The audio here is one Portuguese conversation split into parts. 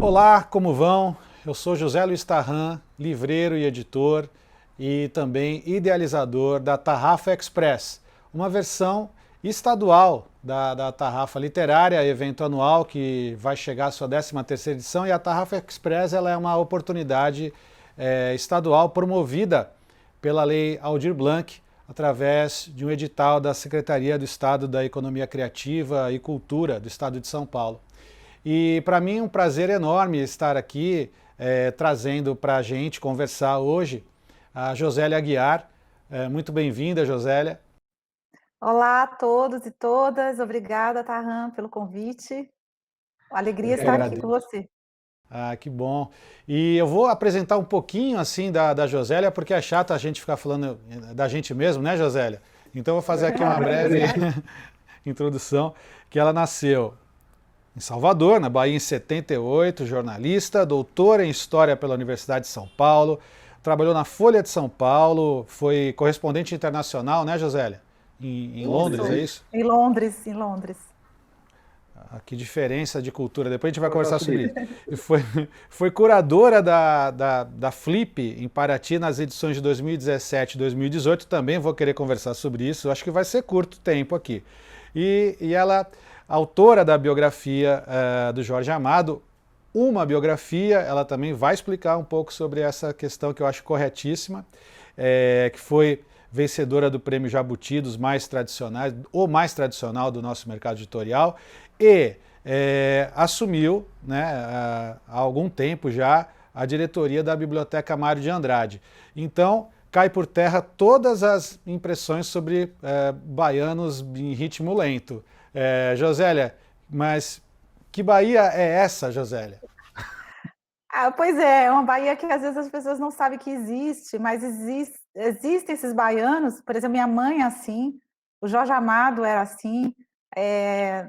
Olá, como vão? Eu sou José Luiz Tarran, livreiro e editor e também idealizador da Tarrafa Express, uma versão estadual da Tarrafa Literária, evento anual que vai chegar à sua 13ª edição, e a Tarrafa Express ela é uma oportunidade estadual promovida pela Lei Aldir Blanc, através de um edital da Secretaria do Estado da Economia Criativa e Cultura do Estado de São Paulo. E para mim é um prazer enorme estar aqui trazendo para a gente conversar hoje a Josélia Aguiar. Muito bem-vinda, Josélia. Olá a todos e todas, obrigada, Tarran, pelo convite. Eu Alegria que estar aqui com agradeço. você. Ah, que bom. E eu vou apresentar um pouquinho assim da Josélia, porque é chato a gente ficar falando da gente mesmo, né, Josélia? Então eu vou fazer aqui uma breve introdução, que ela nasceu em Salvador, na Bahia, em 78, jornalista, doutora em História pela Universidade de São Paulo, trabalhou na Folha de São Paulo, foi correspondente internacional, né, Josélia? Em Londres, é Isso, isso? em Londres, em Londres. Ah, que diferença de cultura, depois a gente vai conversar sobre isso. E foi curadora da Flip em Paraty nas edições de 2017 e 2018, também vou querer conversar sobre isso, acho que vai ser curto tempo aqui. E ela, autora da biografia do Jorge Amado, uma biografia, ela também vai explicar um pouco sobre essa questão que eu acho corretíssima, que foi vencedora do Prêmio Jabuti dos mais tradicionais, o mais tradicional do nosso mercado editorial, e assumiu, né, há algum tempo já, a diretoria da Biblioteca Mário de Andrade. Então, cai por terra todas as impressões sobre baianos em ritmo lento. Josélia, mas que Bahia é essa, Josélia? Pois é uma Bahia que às vezes as pessoas não sabem que existe, mas existem esses baianos, por exemplo, minha mãe é assim, o Jorge Amado era assim, é,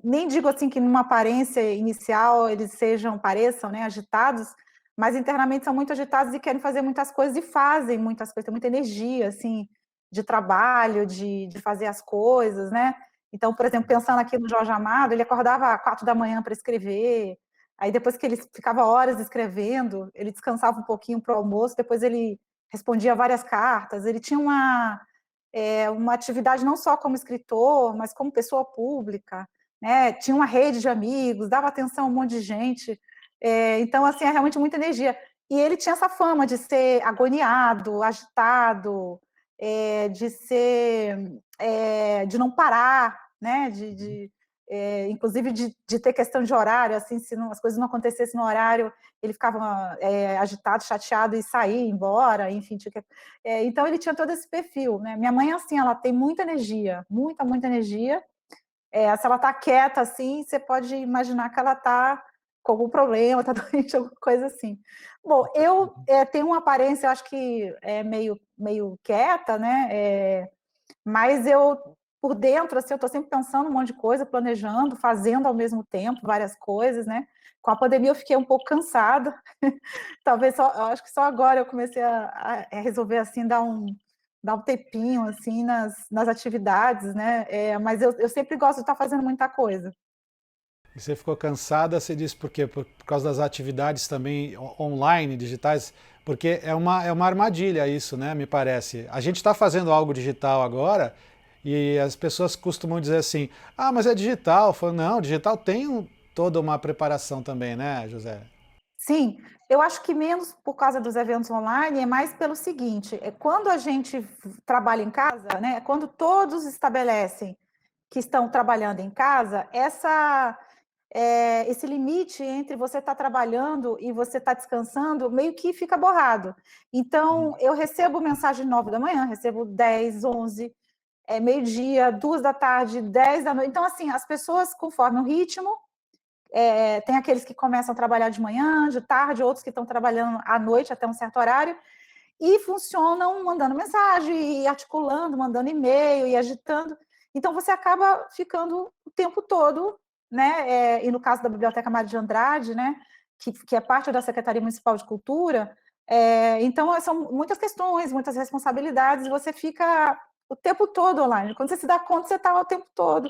nem digo assim que numa aparência inicial eles pareçam, né, agitados, mas internamente são muito agitados e querem fazer muitas coisas e fazem muitas coisas, tem muita energia, assim, de trabalho, de fazer as coisas, né? Então, por exemplo, pensando aqui no Jorge Amado, ele acordava às 4 da manhã para escrever. Aí depois que ele ficava horas escrevendo, ele descansava um pouquinho para o almoço, depois ele respondia várias cartas, ele tinha uma atividade não só como escritor, mas como pessoa pública, né? Tinha uma rede de amigos, dava atenção a um monte de gente, então, assim, é realmente muita energia. E ele tinha essa fama de ser agoniado, agitado, de não parar, né? Inclusive de ter questão de horário, assim, se as coisas não acontecessem no horário, ele ficava agitado, chateado e saía, embora, enfim. Então ele tinha todo esse perfil, né? Minha mãe, assim, ela tem muita energia, muita energia. Se ela está quieta, assim, você pode imaginar que ela está com algum problema, está doente, alguma coisa assim. Bom, eu tenho uma aparência, eu acho que é meio quieta, né? Mas eu, por dentro, assim, eu estou sempre pensando um monte de coisa, planejando, fazendo ao mesmo tempo várias coisas, né? Com a pandemia eu fiquei um pouco cansada, talvez eu acho que só agora eu comecei a resolver, assim, dar um tempinho, assim, nas atividades, né? Mas eu sempre gosto de estar fazendo muita coisa. E você ficou cansada, você disse por quê? Por causa das atividades também online, digitais? Porque é uma armadilha isso, né? Me parece. A gente está fazendo algo digital agora e as pessoas costumam dizer assim: ah, mas é digital. Eu falo, não, digital tem toda uma preparação também, né, José? Sim, eu acho que menos por causa dos eventos online, é mais pelo seguinte, quando a gente trabalha em casa, né, quando todos estabelecem que estão trabalhando em casa, esse limite entre você estar trabalhando e você estar descansando meio que fica borrado. Então, eu recebo mensagem 9 da manhã, recebo 10, 11, meio-dia, 2 da tarde, 10 da noite. Então, assim, as pessoas, conforme o ritmo, tem aqueles que começam a trabalhar de manhã, de tarde, outros que estão trabalhando à noite até um certo horário, e funcionam mandando mensagem, e articulando, mandando e-mail, e agitando. Então, você acaba ficando o tempo todo, né? E no caso da Biblioteca Mário de Andrade, né? Que é parte da Secretaria Municipal de Cultura, então são muitas questões, muitas responsabilidades, e você fica o tempo todo online. Quando você se dá conta, você está o tempo todo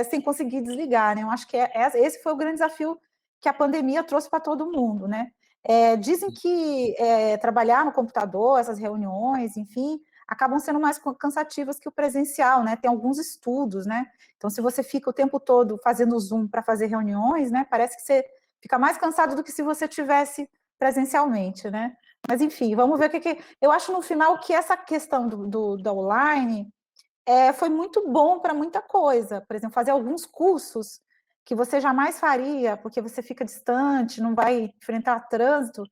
sem conseguir desligar, né? Eu acho que esse foi o grande desafio que a pandemia trouxe para todo mundo, né? Dizem que trabalhar no computador, essas reuniões, enfim, acabam sendo mais cansativas que o presencial, né? Tem alguns estudos, né? Então, se você fica o tempo todo fazendo Zoom para fazer reuniões, né? Parece que você fica mais cansado do que se você tivesse presencialmente, né? Mas, enfim, vamos ver o que... Eu acho, no final, que essa questão do online foi muito bom para muita coisa. Por exemplo, fazer alguns cursos que você jamais faria, porque você fica distante, não vai enfrentar trânsito,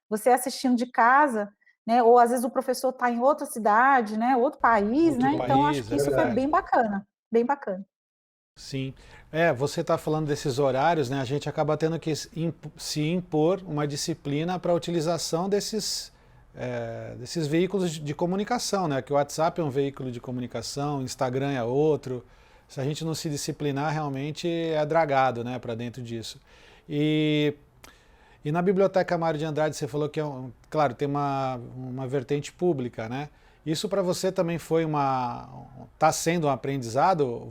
você assistindo de casa, né? Ou às vezes o professor está em outra cidade, né? Outro país, Outro né? Então acho país, que é isso foi verdade. bem bacana, bem bacana. Sim. Você está falando desses horários, né? A gente acaba tendo que se impor uma disciplina para a utilização desses veículos de comunicação, né? Que o WhatsApp é um veículo de comunicação, o Instagram é outro. Se a gente não se disciplinar, realmente é dragado, né, para dentro disso. E, e na Biblioteca Mário de Andrade você falou que claro, tem uma vertente pública, né? Isso para você também foi está sendo um aprendizado?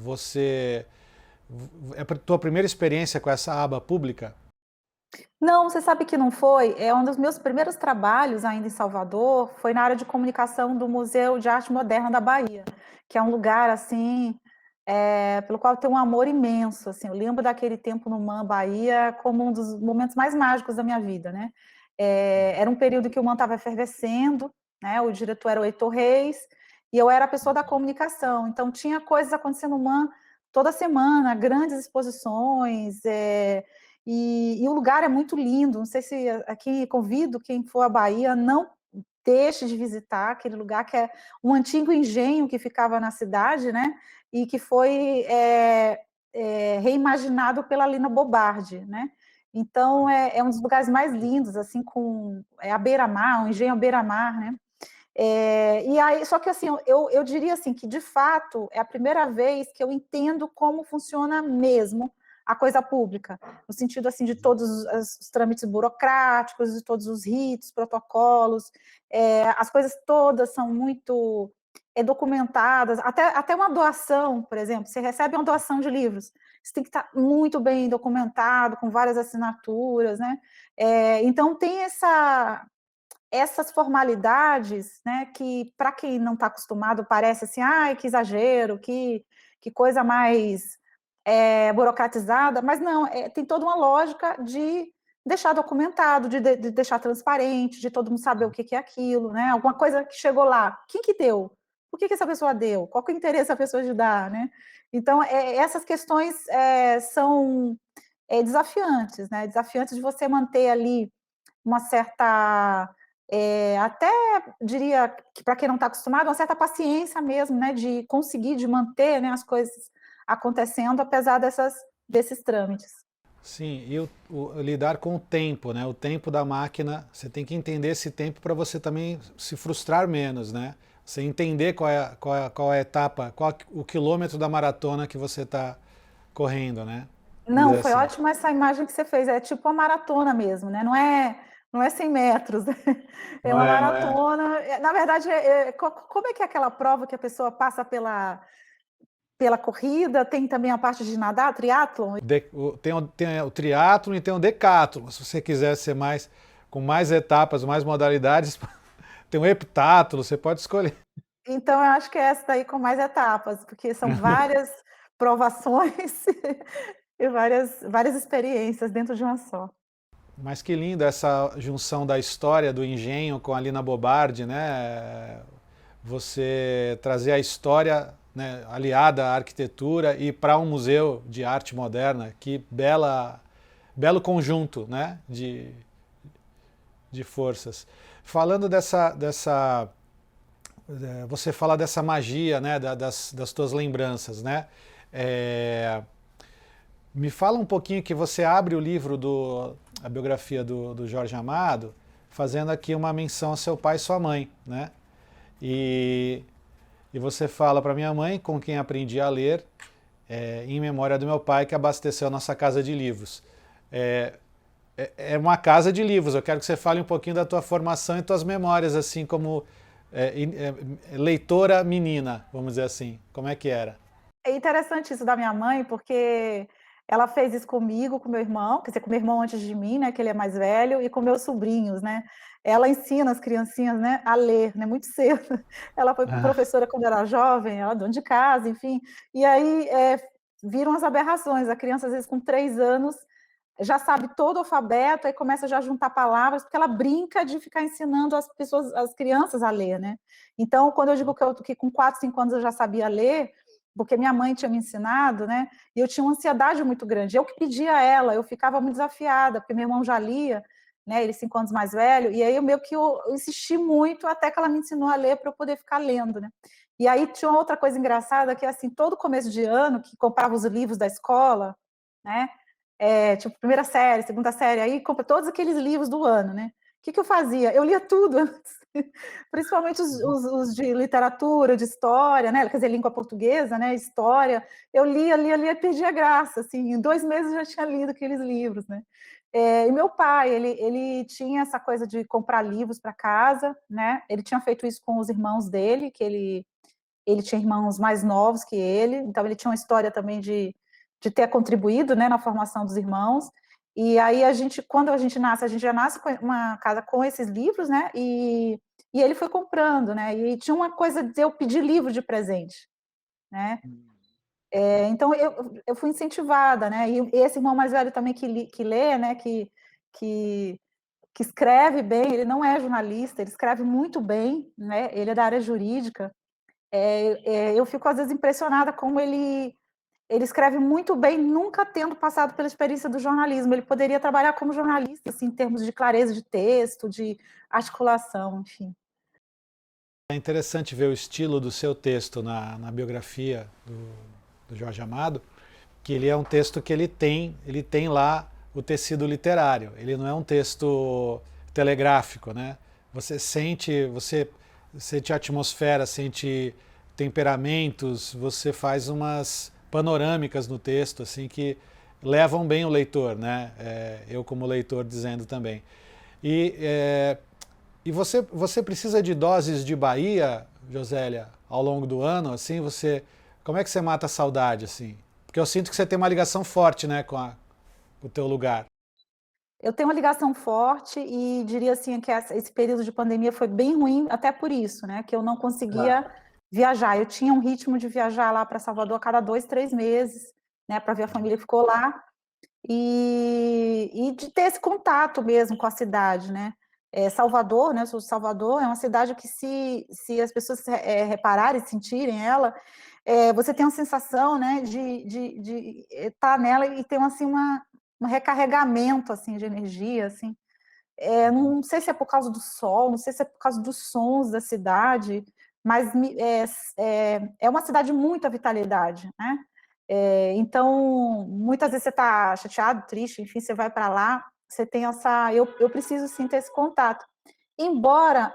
É a tua primeira experiência com essa aba pública? Não, você sabe que não foi? Um dos meus primeiros trabalhos ainda em Salvador foi na área de comunicação do Museu de Arte Moderna da Bahia, que é um lugar assim pelo qual eu tenho um amor imenso. Assim, eu lembro daquele tempo no MAM Bahia como um dos momentos mais mágicos da minha vida, né? Era um período que o MAM estava efervescendo, né? O diretor era o Heitor Reis e eu era a pessoa da comunicação. Então tinha coisas acontecendo no MAM toda semana, grandes exposições. E o lugar é muito lindo. Não sei se aqui convido quem for à Bahia, não deixe de visitar aquele lugar que é um antigo engenho que ficava na cidade, né? E que foi reimaginado pela Lina Bobardi, né? Então é um dos lugares mais lindos, assim, com a beira-mar, um engenho à beira-mar, né? E aí, só que assim, eu diria assim que de fato é a primeira vez que eu entendo como funciona mesmo a coisa pública, no sentido assim de todos os trâmites burocráticos, de todos os ritos, protocolos, as coisas todas são muito documentadas, até uma doação, por exemplo, você recebe uma doação de livros, isso tem que estar muito bem documentado, com várias assinaturas, né? Então tem essas formalidades, né, que para quem não está acostumado parece assim, ai, que exagero, que coisa mais burocratizada, mas não, tem toda uma lógica de deixar documentado, de deixar transparente, de todo mundo saber o que é aquilo, né? Alguma coisa que chegou lá, quem que deu? Por que essa pessoa deu? Qual que é o interesse da pessoa de dar, né? Então, essas questões são desafiantes, né? Desafiantes de você manter ali uma certa, até diria que para quem não está acostumado, uma certa paciência mesmo, né, de conseguir, de manter, né, as coisas acontecendo, apesar desses trâmites. Sim, e lidar com o tempo, né? O tempo da máquina, você tem que entender esse tempo para você também se frustrar menos, né? Você entender qual é a etapa, o quilômetro da maratona que você está correndo, né? Vamos Não, dizer foi assim. ótima essa imagem que você fez, é tipo uma maratona mesmo, né? Não é 100 metros, é Não uma é? maratona. Na verdade, como é que é aquela prova que a pessoa passa pela corrida? Tem também a parte de nadar, triatlon? Tem o triatlon e tem o decátlon. Se você quiser ser com mais etapas, mais modalidades, tem o heptátlon, você pode escolher. Então, eu acho que é essa daí com mais etapas, porque são várias provações e várias experiências dentro de uma só. Mas que linda essa junção da história do engenho com a Lina Bobardi, né? Você trazer a história, né, aliada à arquitetura e para um museu de arte moderna. Que belo conjunto, né, de forças. Falando você fala dessa magia, né, das tuas lembranças, né? Me fala um pouquinho que você abre o livro a biografia do Jorge Amado, fazendo aqui uma menção ao seu pai e sua mãe, né? E, e você fala para minha mãe, com quem aprendi a ler, em memória do meu pai que abasteceu a nossa casa de livros. É uma casa de livros. Eu quero que você fale um pouquinho da tua formação e tuas memórias, assim como leitora menina, vamos dizer assim. Como é que era? É interessante isso da minha mãe, porque ela fez isso comigo, com meu irmão, quer dizer, com meu irmão antes de mim, né, que ele é mais velho, e com meus sobrinhos, né. Ela ensina as criancinhas, né, a ler, né, muito cedo. Ela foi Ah, professora quando era jovem, ela é dona de casa, enfim. E aí, viram as aberrações. A criança, às vezes, com 3 anos, já sabe todo o alfabeto, aí começa já a juntar palavras, porque ela brinca de ficar ensinando as pessoas, as crianças a ler, né? Então, quando eu digo que com 4, 5 anos eu já sabia ler, porque minha mãe tinha me ensinado, né? E eu tinha uma ansiedade muito grande. Eu que pedia a ela, eu ficava muito desafiada, porque meu irmão já lia, né? Ele é 5 anos mais velho, e aí eu insisti muito até que ela me ensinou a ler para eu poder ficar lendo, né? E aí tinha uma outra coisa engraçada que assim, todo começo de ano que comprava os livros da escola, né? Tipo, primeira série, segunda série, aí compra todos aqueles livros do ano, né? O que eu fazia? Eu lia tudo antes, principalmente os de literatura, de história, né? Quer dizer, língua portuguesa, né? História. Eu lia, perdia a graça, assim, em 2 meses eu já tinha lido aqueles livros, né? E meu pai, ele tinha essa coisa de comprar livros para casa, né? Ele tinha feito isso com os irmãos dele, que ele tinha irmãos mais novos que ele, então ele tinha uma história também de ter contribuído, né, na formação dos irmãos. E aí quando a gente nasce, a gente já nasce com uma casa com esses livros, né? E ele foi comprando, né? E tinha uma coisa de eu pedir livro de presente, né? Então eu fui incentivada, né? E esse irmão mais velho também que lê, né? Que, que escreve bem, ele não é jornalista, ele escreve muito bem, né? Ele é da área jurídica. Eu fico às vezes impressionada como ele escreve muito bem, nunca tendo passado pela experiência do jornalismo. Ele poderia trabalhar como jornalista, assim, em termos de clareza de texto, de articulação, enfim. é interessante ver o estilo do seu texto na biografia do Jorge Amado, que ele é um texto que ele tem lá o tecido literário. Ele não é um texto telegráfico, né? Você sente a atmosfera, sente temperamentos, você faz umas panorâmicas no texto, assim, que levam bem o leitor, né? Eu como leitor dizendo também. E, você precisa de doses de Bahia, Josélia, ao longo do ano, assim, como é que você mata a saudade, assim? Porque eu sinto que você tem uma ligação forte, né, com o teu lugar. Eu tenho uma ligação forte e diria assim que esse período de pandemia foi bem ruim, até por isso, né? Que eu não conseguia viajar. Eu tinha um ritmo de viajar lá para Salvador a cada 2, 3 meses, né? Para ver a família que ficou lá. E de ter esse contato mesmo com a cidade, né? Salvador, né? Eu sou de Salvador, é uma cidade que se as pessoas repararem, sentirem ela, você tem uma sensação, né, de estar nela e ter assim um recarregamento assim de energia, assim. Não sei se é por causa do sol, não sei se é por causa dos sons da cidade, mas é uma cidade de muita vitalidade, né? Então, muitas vezes você está chateado, triste, enfim, você vai para lá, você tem essa. Eu preciso sim ter esse contato. Embora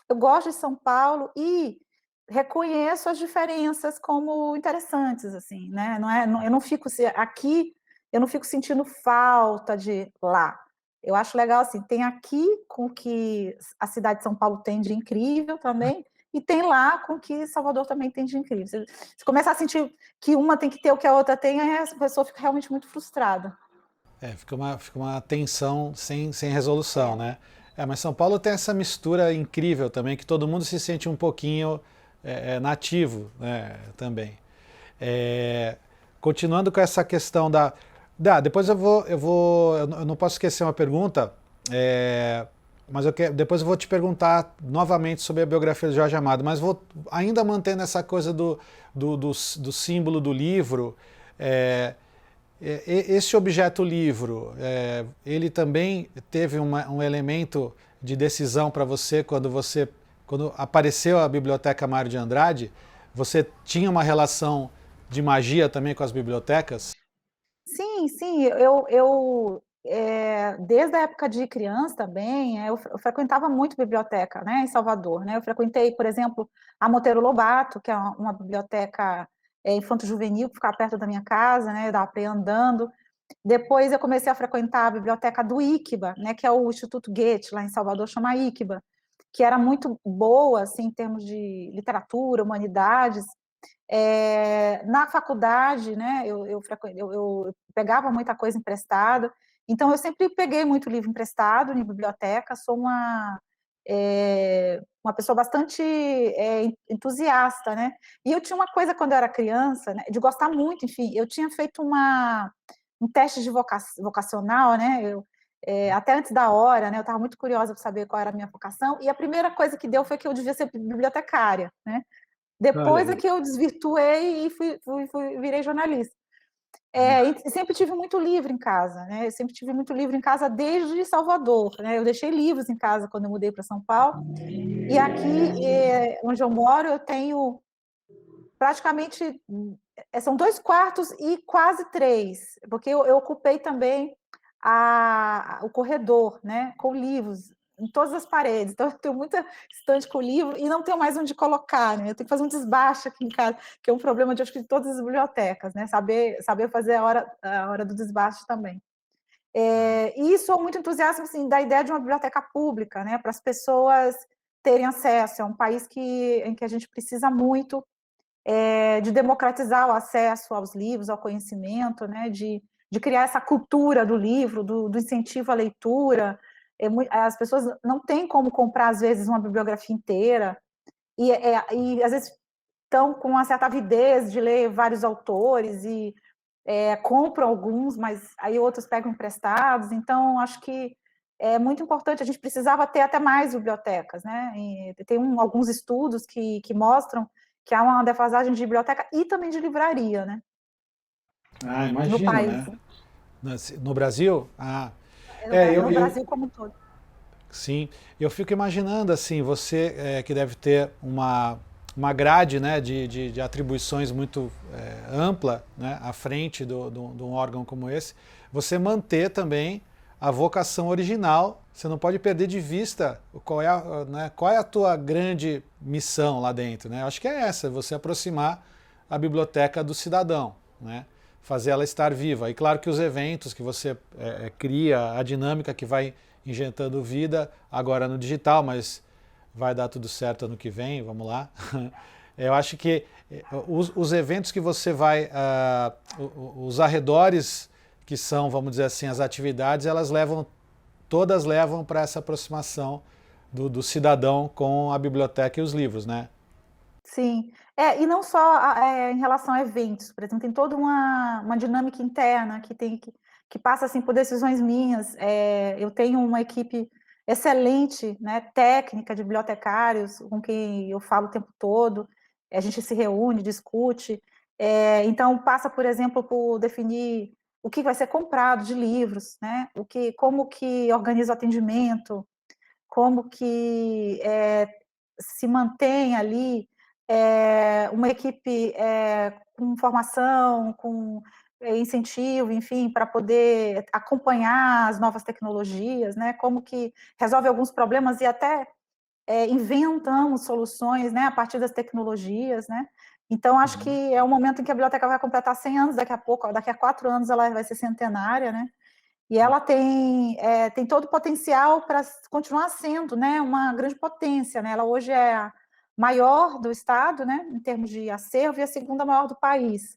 eu goste de São Paulo e reconheço as diferenças como interessantes, assim, né? Eu não fico aqui, eu não fico sentindo falta de lá. Eu acho legal assim, tem aqui com o que a cidade de São Paulo tem de incrível também, e tem lá com o que Salvador também tem de incrível. Você começa a sentir que uma tem que ter o que a outra tem, aí a pessoa fica realmente muito frustrada. Fica uma tensão sem resolução, né? Mas São Paulo tem essa mistura incrível também, que todo mundo se sente um pouquinho nativo, né, também. É, continuando com essa questão depois eu não posso esquecer uma pergunta, mas depois eu vou te perguntar novamente sobre a biografia do Jorge Amado, mas vou ainda mantendo essa coisa do símbolo do livro. Esse objeto livro, ele também teve um elemento de decisão para você quando apareceu a Biblioteca Mário de Andrade, você tinha uma relação de magia também com as bibliotecas? Sim, sim, desde a época de criança também, eu frequentava muito biblioteca, né, em Salvador, né, eu frequentei, por exemplo, a Monteiro Lobato, que é uma biblioteca infanto-juvenil, que ficava perto da minha casa, né, eu dava para ir andando. Depois eu comecei a frequentar a biblioteca do ICBA, né, que é o Instituto Goethe, lá em Salvador, chama ICBA, que era muito boa, assim, em termos de literatura, humanidades, Na faculdade, né, eu pegava muita coisa emprestada, então eu sempre peguei muito livro emprestado em biblioteca, sou uma pessoa bastante entusiasta, né? E eu tinha uma coisa quando eu era criança, né, de gostar muito, enfim, eu tinha feito um teste de vocacional, né? Até antes da hora, né? Eu estava muito curiosa para saber qual era a minha vocação, e a primeira coisa que deu foi que eu devia ser bibliotecária, né? Olha Depois é aí. que eu desvirtuei e virei jornalista. E sempre tive muito livro em casa, né? Eu sempre tive muito livro em casa desde Salvador, né? Eu deixei livros em casa quando eu mudei para São Paulo. E aqui, onde eu moro, eu tenho praticamente são 2 quartos e quase 3, porque eu ocupei também o corredor, né? Com livros em todas as paredes. Então, eu tenho muita estante com livro e não tenho mais onde colocar, né? Eu tenho que fazer um desbaste aqui em casa, que é um problema de, acho que, de todas as bibliotecas, né? Saber fazer a hora do desbaste também. E sou muito entusiasta assim, da ideia de uma biblioteca pública, né? Para as pessoas terem acesso. É um país em que a gente precisa muito de democratizar o acesso aos livros, ao conhecimento, né? De criar essa cultura do livro, do incentivo à leitura. As pessoas não têm como comprar, às vezes, uma bibliografia inteira, e às vezes estão com uma certa avidez de ler vários autores e compram alguns, mas aí outros pegam emprestados. Então, acho que é muito importante. A gente precisava ter até mais bibliotecas, né? E tem alguns estudos que mostram que há uma defasagem de biblioteca e também de livraria, né? Ah, No imagino, país, né? No Brasil? Ah, no Brasil como um todo. sim, eu fico imaginando assim, você que deve ter uma grade, né, de atribuições muito ampla, né, à frente de um órgão como esse, você manter também a vocação original, você não pode perder de vista qual é a tua grande missão lá dentro, né? Eu acho que é essa, você aproximar a biblioteca do cidadão, né? Fazer ela estar viva. E claro que os eventos que você cria, a dinâmica que vai injetando vida agora no digital, mas vai dar tudo certo ano que vem, vamos lá. Eu acho que os eventos que você vai, os arredores que são, vamos dizer assim, as atividades, todas levam para essa aproximação do cidadão com a biblioteca e os livros, né? Sim, e não só em relação a eventos, por exemplo, tem toda uma dinâmica interna que passa assim por decisões minhas. Eu tenho uma equipe excelente, né, técnica de bibliotecários com quem eu falo o tempo todo. A gente se reúne, discute. Então passa, por exemplo, por definir o que vai ser comprado de livros, né? Como que organiza o atendimento, como que se mantém ali uma equipe com formação, com incentivo, enfim, para poder acompanhar as novas tecnologias, né? Como que resolve alguns problemas e até inventamos soluções, né, a partir das tecnologias, né? Então, acho que é um momento em que a biblioteca vai completar 100 anos daqui a pouco, daqui a 4 anos ela vai ser centenária, né? E ela tem todo o potencial para continuar sendo, né, uma grande potência, né? Ela hoje é a maior do estado, né, em termos de acervo, e a segunda maior do país.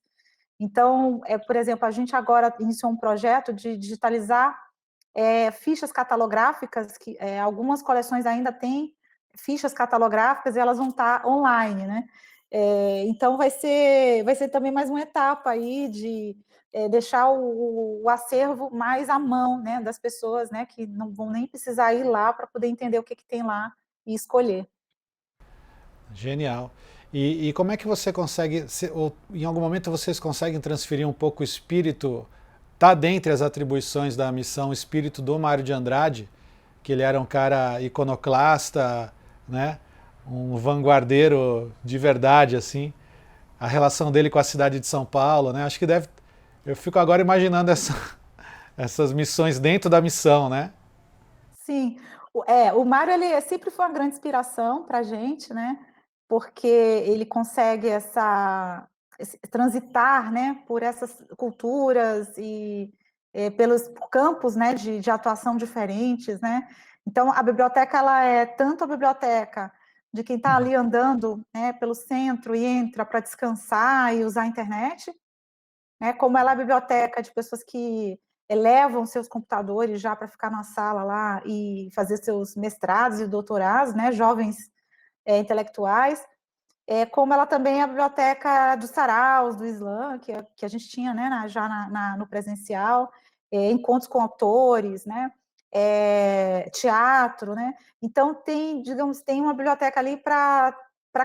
Então, por exemplo, a gente agora iniciou um projeto de digitalizar fichas catalográficas, que algumas coleções ainda têm fichas catalográficas e elas vão estar online, né? Então, vai ser também mais uma etapa aí de deixar o acervo mais à mão, né, das pessoas, né, que não vão nem precisar ir lá para poder entender o que tem lá e escolher. Genial. E como é que você consegue, ou em algum momento vocês conseguem transferir um pouco o espírito, tá dentre as atribuições da missão, o espírito do Mário de Andrade, que ele era um cara iconoclasta, né? Um vanguardeiro de verdade, assim. A relação dele com a cidade de São Paulo, né? Acho que deve. Eu fico agora imaginando essas missões dentro da missão, né? Sim, o Mário ele sempre foi uma grande inspiração para a gente, né? Porque ele consegue transitar, né, por essas culturas e pelos campos, né, de atuação diferentes, né? Então a biblioteca ela é tanto a biblioteca de quem está ali andando, né, pelo centro e entra para descansar e usar a internet, né, como ela é a biblioteca de pessoas que levam seus computadores já para ficar na sala lá e fazer seus mestrados e doutorados, né, jovens intelectuais, como ela também é a biblioteca dos saraus, do Islã, que a gente tinha, né, já no presencial, encontros com autores, né, teatro, né, então digamos, tem uma biblioteca ali para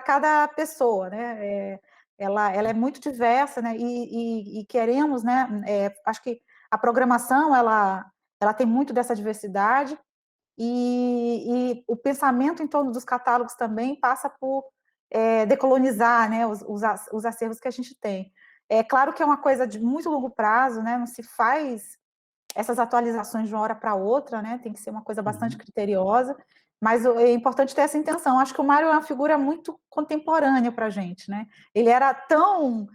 cada pessoa, né, ela é muito diversa, né, e queremos, né, acho que a programação, ela tem muito dessa diversidade, e o pensamento em torno dos catálogos também passa por decolonizar, né, os acervos que a gente tem. É claro que é uma coisa de muito longo prazo, né, não se faz essas atualizações de uma hora para outra, né, tem que ser uma coisa bastante criteriosa, mas é importante ter essa intenção. Acho que o Mário é uma figura muito contemporânea para a gente, né? Ele era tão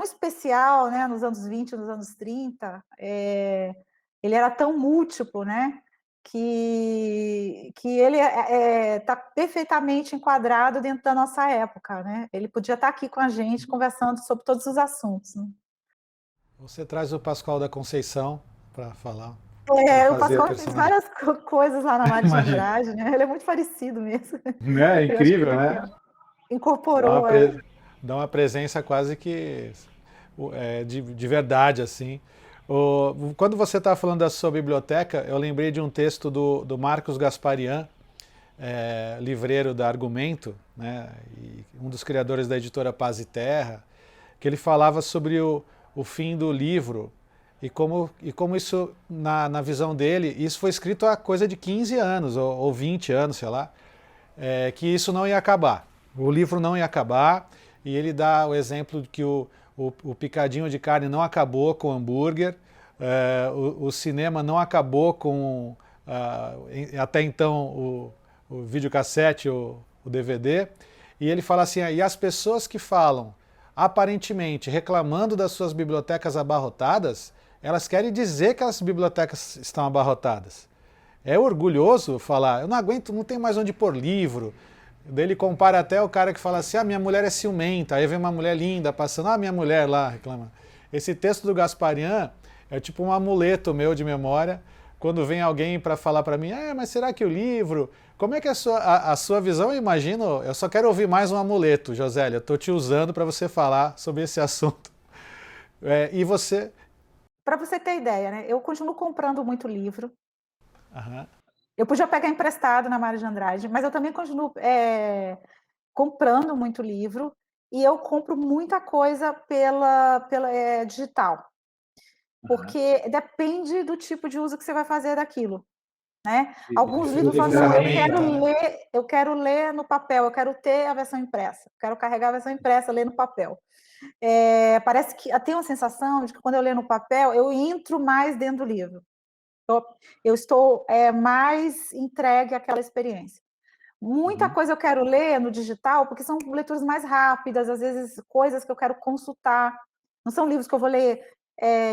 especial, né, nos anos 20, nos anos 30, ele era tão múltiplo, né, que ele está perfeitamente enquadrado dentro da nossa época, né? Ele podia estar aqui com a gente conversando sobre todos os assuntos, né? Você traz o Pascoal da Conceição para falar, para O fazer o Pascoal fez personagem. várias coisas lá na Mário de Imagina. Andrade, né? Ele é muito parecido mesmo. É Eu acho que incrível, ele né? Dá uma, incorporou. dá uma presença quase que de verdade, assim. Quando você estava falando da sua biblioteca, eu lembrei de um texto do Marcos Gasparian, livreiro da Argumento, né, e um dos criadores da editora Paz e Terra, que ele falava sobre o fim do livro e como isso, na visão dele, isso foi escrito há coisa de 15 anos ou 20 anos, sei lá, que isso não ia acabar. O livro não ia acabar, e ele dá o exemplo de que o picadinho de carne não acabou com o hambúrguer, o cinema não acabou com até então o videocassete, o DVD, e ele fala assim, e as pessoas que falam aparentemente reclamando das suas bibliotecas abarrotadas, elas querem dizer que as bibliotecas estão abarrotadas. É orgulhoso falar, eu não aguento, não tem mais onde pôr livro. Daí ele compara até o cara que fala assim, minha mulher é ciumenta, aí vem uma mulher linda passando, minha mulher lá reclama. Esse texto do Gasparian é tipo um amuleto meu de memória, quando vem alguém para falar para mim, mas será que o livro, como é que é a sua visão? Eu imagino, eu só quero ouvir mais um amuleto, Josélia, eu estou te usando para você falar sobre esse assunto. E você... Para você ter ideia, né? Eu continuo comprando muito livro. Uhum. Eu podia pegar emprestado na Mário de Andrade, mas eu também continuo comprando muito livro, e eu compro muita coisa pela digital, porque depende do tipo de uso que você vai fazer daquilo, né? Alguns livros falam assim, eu quero ler no papel, eu quero ter a versão impressa, quero carregar a versão impressa, ler no papel. Parece que tem uma sensação de que quando eu leio no papel, eu entro mais dentro do livro. Eu estou mais entregue àquela experiência. Muita coisa eu quero ler no digital, porque são leituras mais rápidas, às vezes coisas que eu quero consultar. Não são livros que eu vou ler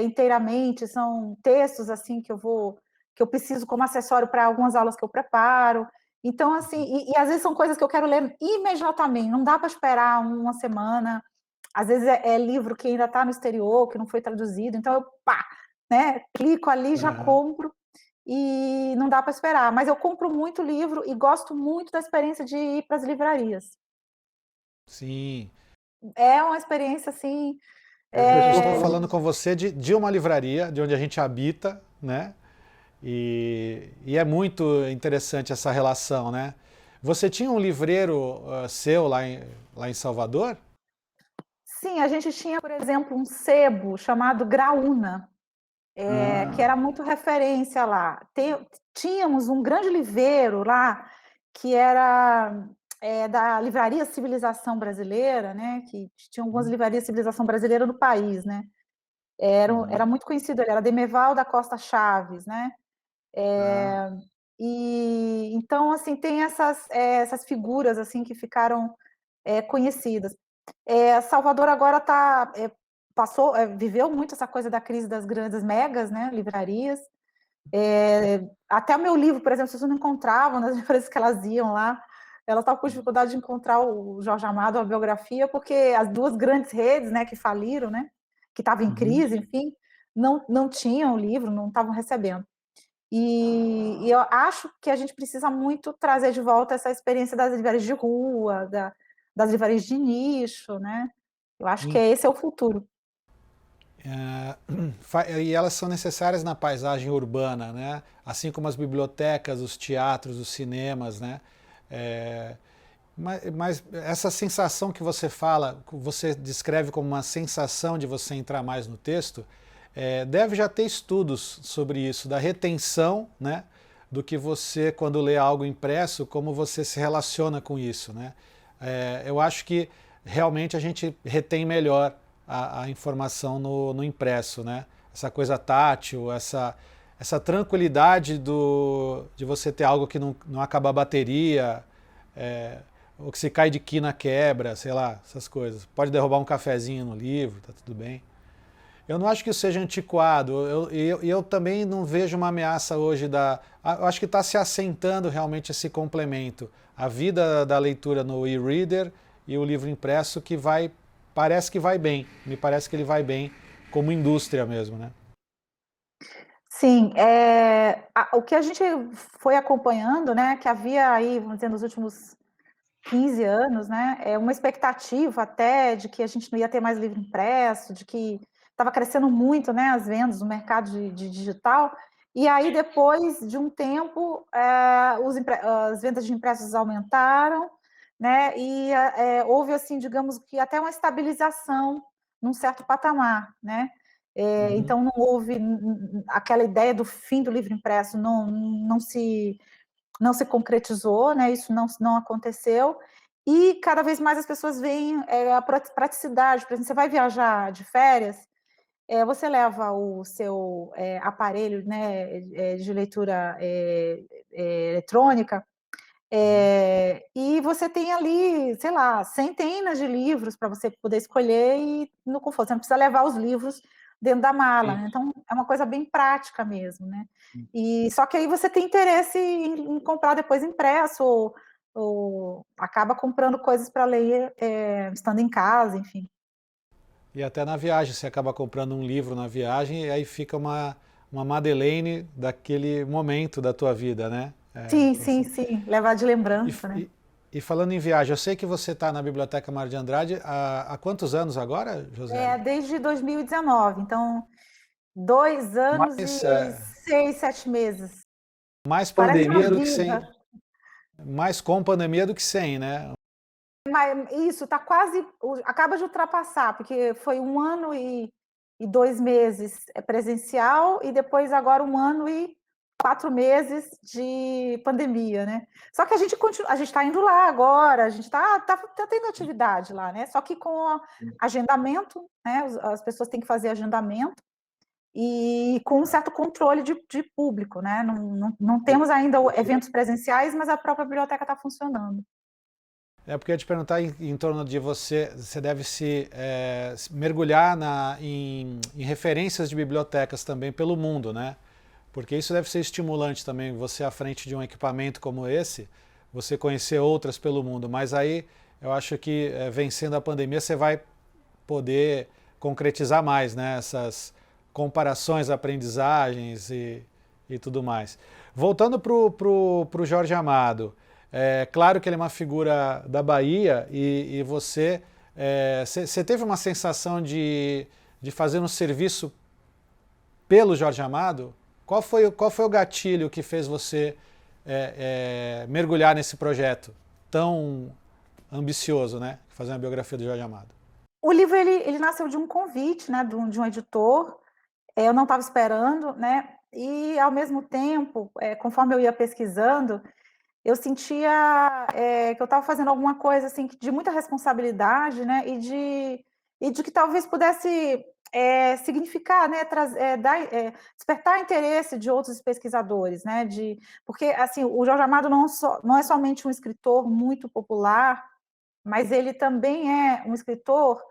inteiramente, são textos assim que eu preciso como acessório para algumas aulas que eu preparo. Então, assim, e às vezes são coisas que eu quero ler imediatamente, não dá para esperar uma semana. Às vezes é livro que ainda está no exterior, que não foi traduzido, então eu né, clico ali, já compro, e não dá para esperar. Mas eu compro muito livro e gosto muito da experiência de ir para as livrarias. Sim. É uma experiência assim... Eu estou falando com você de uma livraria, de onde a gente habita, né? E é muito interessante essa relação, né? Você tinha um livreiro seu lá em Salvador? Sim, a gente tinha, por exemplo, um sebo chamado Graúna, que era muito referência lá. Tínhamos um grande livreiro lá, que era da Livraria Civilização Brasileira, né? Que tinha algumas livrarias Civilização Brasileira no país, né? Era muito conhecido, ele era Demerval da Costa Chaves, né? E então, assim, tem essas figuras assim que ficaram conhecidas. Salvador agora viveu muito essa coisa da crise das grandes megas, né, livrarias. Até o meu livro, por exemplo, vocês não encontravam nas livrarias que elas iam lá. ela estava com dificuldade de encontrar o Jorge Amado, a biografia, porque as duas grandes redes, né, que faliram, né, que estavam em Uhum. crise, enfim, não tinham o livro, não estavam recebendo. E eu acho que a gente precisa muito trazer de volta essa experiência das livrarias de rua, das livrarias de nicho, né? Eu acho que Sim. esse é o futuro. E elas são necessárias na paisagem urbana, né? Assim como as bibliotecas, os teatros, os cinemas, né? É, mas essa sensação que você fala, você descreve como uma sensação de você entrar mais no texto, deve já ter estudos sobre isso, da retenção, né? Do que você, quando lê algo impresso, como você se relaciona com isso, né? Eu acho que realmente a gente retém melhor a informação no impresso, né? Essa coisa tátil, essa tranquilidade de você ter algo que não acaba a bateria, ou que se cai de quina quebra, sei lá, essas coisas. Pode derrubar um cafezinho no livro, tá tudo bem. Eu não acho que isso seja antiquado. Eu também não vejo uma ameaça hoje eu acho que está se assentando realmente esse complemento. A vida da leitura no e-reader e o livro impresso parece que vai bem. Me parece que ele vai bem como indústria mesmo, né? Sim, o que a gente foi acompanhando, né, que havia aí, vamos dizer, nos últimos 15 anos, né, uma expectativa até de que a gente não ia ter mais livro impresso, de que estava crescendo muito, né, as vendas no mercado de digital, e aí depois de um tempo, as vendas de impressos aumentaram, né, e houve, assim, digamos que até uma estabilização num certo patamar, né, Uhum. então não houve aquela ideia do fim do livro impresso, não se concretizou, né? Isso não aconteceu. E cada vez mais as pessoas veem a praticidade. Por exemplo, você vai viajar de férias, você leva o seu aparelho, né, de leitura eletrônica, e você tem ali, sei lá, centenas de livros para você poder escolher e no conforto. Você não precisa levar os livros dentro da mala, né? Então é uma coisa bem prática mesmo, né? E só que aí você tem interesse em comprar depois impresso ou acaba comprando coisas para ler estando em casa, enfim. E até na viagem, você acaba comprando um livro na viagem e aí fica uma Madeleine daquele momento da tua vida, né? Sim, sim, sim. Levar de E, lembrança, né? e- e falando em viagem, eu sei que você está na Biblioteca Mar de Andrade há quantos anos agora, Josélia? Desde 2019, então 2 anos Mais, e 6, 7 meses. mais Parece uma pandemia do que sem, vida. mais com pandemia do que sem, né? Mas isso está quase, acaba de ultrapassar, porque foi 1 ano e 2 meses presencial e depois agora 1 ano e 4 meses de pandemia, né? Só que a gente continua, a gente está indo lá agora, a gente tá tendo atividade lá, né? Só que com agendamento, né? As pessoas têm que fazer agendamento e com um certo controle de público, né? Não temos ainda eventos presenciais, mas a própria biblioteca está funcionando. Porque eu ia te perguntar em torno de você deve se mergulhar em referências de bibliotecas também pelo mundo, né? Porque isso deve ser estimulante também, você à frente de um equipamento como esse, você conhecer outras pelo mundo. Mas aí eu acho que vencendo a pandemia você vai poder concretizar mais, né? Essas comparações, aprendizagens e tudo mais. Voltando pro Jorge Amado, claro que ele é uma figura da Bahia e você teve uma sensação de fazer um serviço pelo Jorge Amado? Qual foi o gatilho que fez você mergulhar nesse projeto tão ambicioso, né? Fazer uma biografia do Jorge Amado? O livro ele nasceu de um convite, né, de um editor. Eu não estava esperando, né? E ao mesmo tempo, conforme eu ia pesquisando, eu sentia que eu estava fazendo alguma coisa assim de muita responsabilidade, né? E de que talvez pudesse significar, né? Despertar interesse de outros pesquisadores, né? Porque assim, o Jorge Amado não é somente um escritor muito popular, mas ele também é um escritor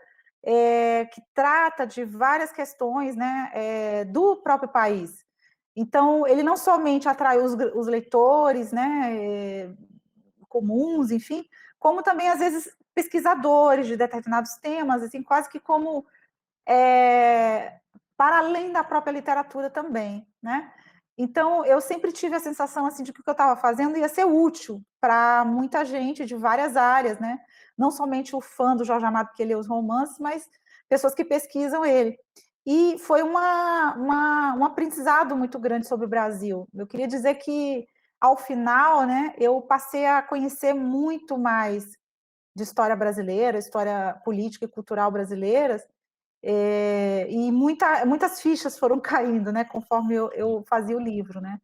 que trata de várias questões, né, do próprio país. Então, ele não somente atrai os leitores, né, comuns, enfim, como também, às vezes, pesquisadores de determinados temas, assim, quase que como para além da própria literatura também, né? Então, eu sempre tive a sensação assim de que o que eu estava fazendo ia ser útil para muita gente de várias áreas, né? Não somente o fã do Jorge Amado que lê os romances, mas pessoas que pesquisam ele. E foi um aprendizado muito grande sobre o Brasil. Eu queria dizer que, ao final, né, eu passei a conhecer muito mais de história brasileira, história política e cultural brasileiras, e muitas fichas foram caindo, né, conforme eu fazia o livro, né?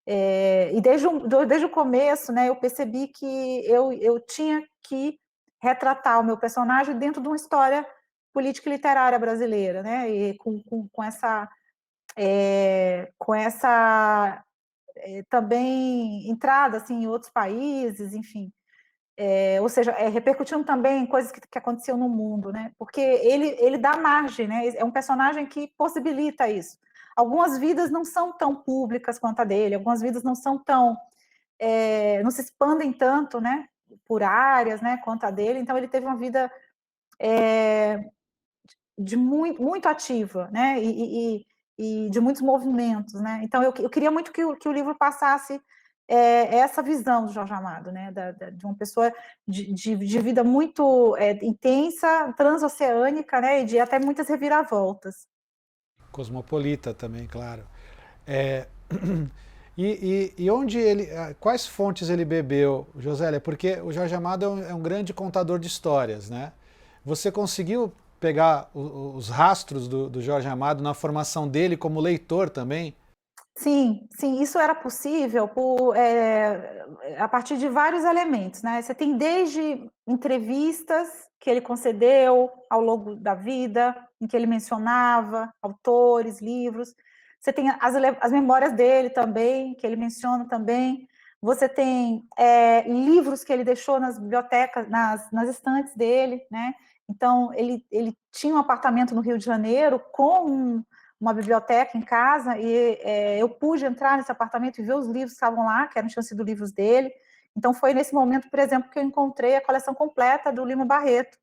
E desde o começo, né, eu percebi que eu tinha que retratar o meu personagem dentro de uma história política e literária brasileira, né? E com essa também entrada assim, em outros países, enfim. Ou seja, repercutindo também em coisas que aconteciam no mundo, né? Porque ele dá margem, né? É um personagem que possibilita isso. Algumas vidas não são tão públicas quanto a dele, algumas vidas não são tão, não se expandem tanto, né? Por áreas, né? Quanto a dele. Então ele teve uma vida muito ativa, né? E de muitos movimentos, né? Então eu queria muito que o livro passasse essa visão do Jorge Amado, né? De uma pessoa de vida muito intensa, transoceânica, né? E de até muitas reviravoltas. Cosmopolita também, claro. É, e onde ele, quais fontes ele bebeu, Josélia? Porque o Jorge Amado é um grande contador de histórias, né? Você conseguiu pegar os rastros do Jorge Amado na formação dele como leitor também? Sim, sim, isso era possível a partir de vários elementos, né? Você tem desde entrevistas que ele concedeu ao longo da vida, em que ele mencionava autores, livros. Você tem as memórias dele também, que ele menciona também. Você tem livros que ele deixou nas bibliotecas, nas estantes dele, né? Então, ele tinha um apartamento no Rio de Janeiro com uma biblioteca em casa, e eu pude entrar nesse apartamento e ver os livros que estavam lá, que tinham sido livros dele. Então, foi nesse momento, por exemplo, que eu encontrei a coleção completa do Lima Barreto.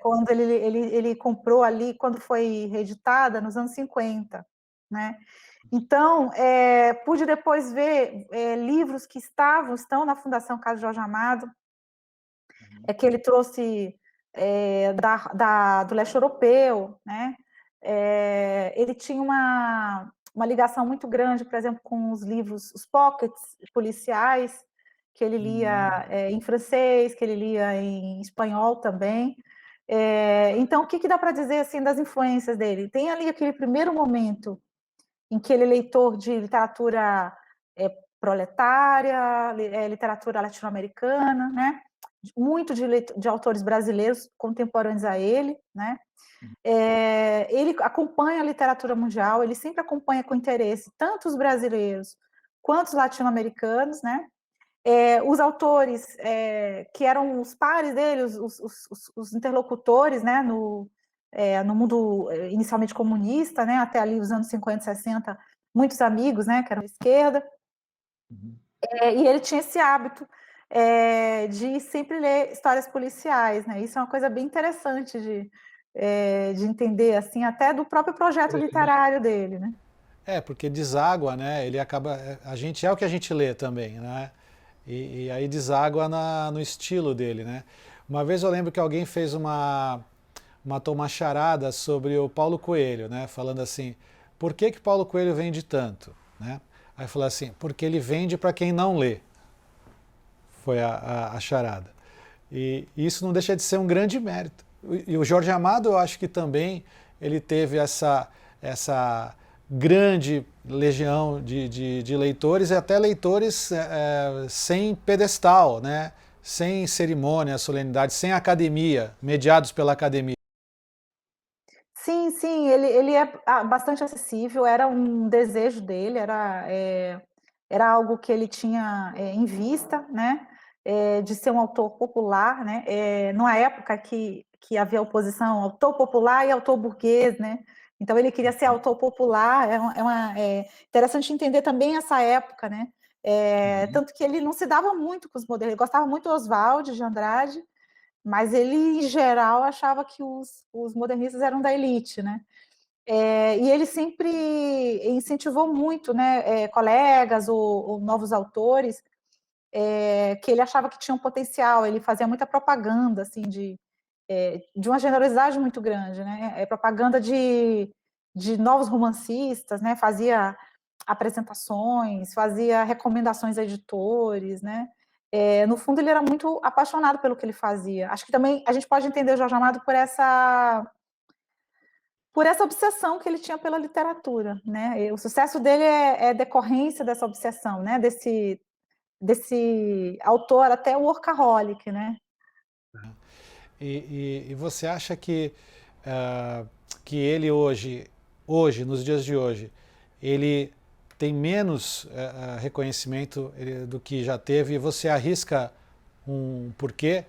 Quando ele comprou ali, quando foi reeditada, nos anos 50, né? Então, pude depois ver livros que estão na Fundação Casa Jorge Amado, que ele trouxe do leste europeu, né? Ele tinha uma ligação muito grande, por exemplo, com os livros, os pockets policiais, que ele lia em francês, que ele lia em espanhol também. Então, o que dá para dizer assim das influências dele? Tem ali aquele primeiro momento em que ele é leitor de literatura proletária, literatura latino-americana, né? Muito de autores brasileiros contemporâneos a ele, né? Ele acompanha a literatura mundial, ele sempre acompanha com interesse tanto os brasileiros quanto os latino-americanos, né? Os autores que eram os pares dele, os interlocutores, né? No mundo inicialmente comunista, né? Até ali os anos 50, 60, muitos amigos, né? Que eram da esquerda. E ele tinha esse hábito de sempre ler histórias policiais, né? Isso é uma coisa bem interessante de entender, assim, até do próprio projeto literário dele, né? Porque deságua, né? Ele acaba, a gente é o que a gente lê também, né? E aí deságua no estilo dele, né? Uma vez eu lembro que alguém fez uma charada sobre o Paulo Coelho, né? Falando assim, por que Paulo Coelho vende tanto, né? Aí falou assim, porque ele vende para quem não lê. Foi a charada. E isso não deixa de ser um grande mérito. E o Jorge Amado, eu acho que também ele teve essa grande legião de leitores, e até leitores sem pedestal, né? Sem cerimônia, solenidade, sem academia, mediados pela academia. Sim, sim, ele é bastante acessível, era um desejo dele, era algo que ele tinha em vista, né? De ser um autor popular, né? Numa época que havia oposição, autor popular e autor burguês, né? Então ele queria ser autor popular, é interessante entender também essa época, né? Tanto que ele não se dava muito com os modernistas, ele gostava muito do Oswald de Andrade, mas ele, em geral, achava que os modernistas eram da elite, né? E ele sempre incentivou muito, né, colegas ou novos autores, que ele achava que tinham potencial, ele fazia muita propaganda, assim, de uma generosidade muito grande, né? Propaganda de novos romancistas, né? Fazia apresentações, fazia recomendações a editores, né? No fundo, ele era muito apaixonado pelo que ele fazia. Acho que também a gente pode entender o Jorge Amado por essa obsessão que ele tinha pela literatura, né? E o sucesso dele é decorrência dessa obsessão, né? Desse autor até workaholic, né? E você acha que ele hoje, nos dias de hoje, ele tem menos reconhecimento do que já teve, e você arrisca um porquê?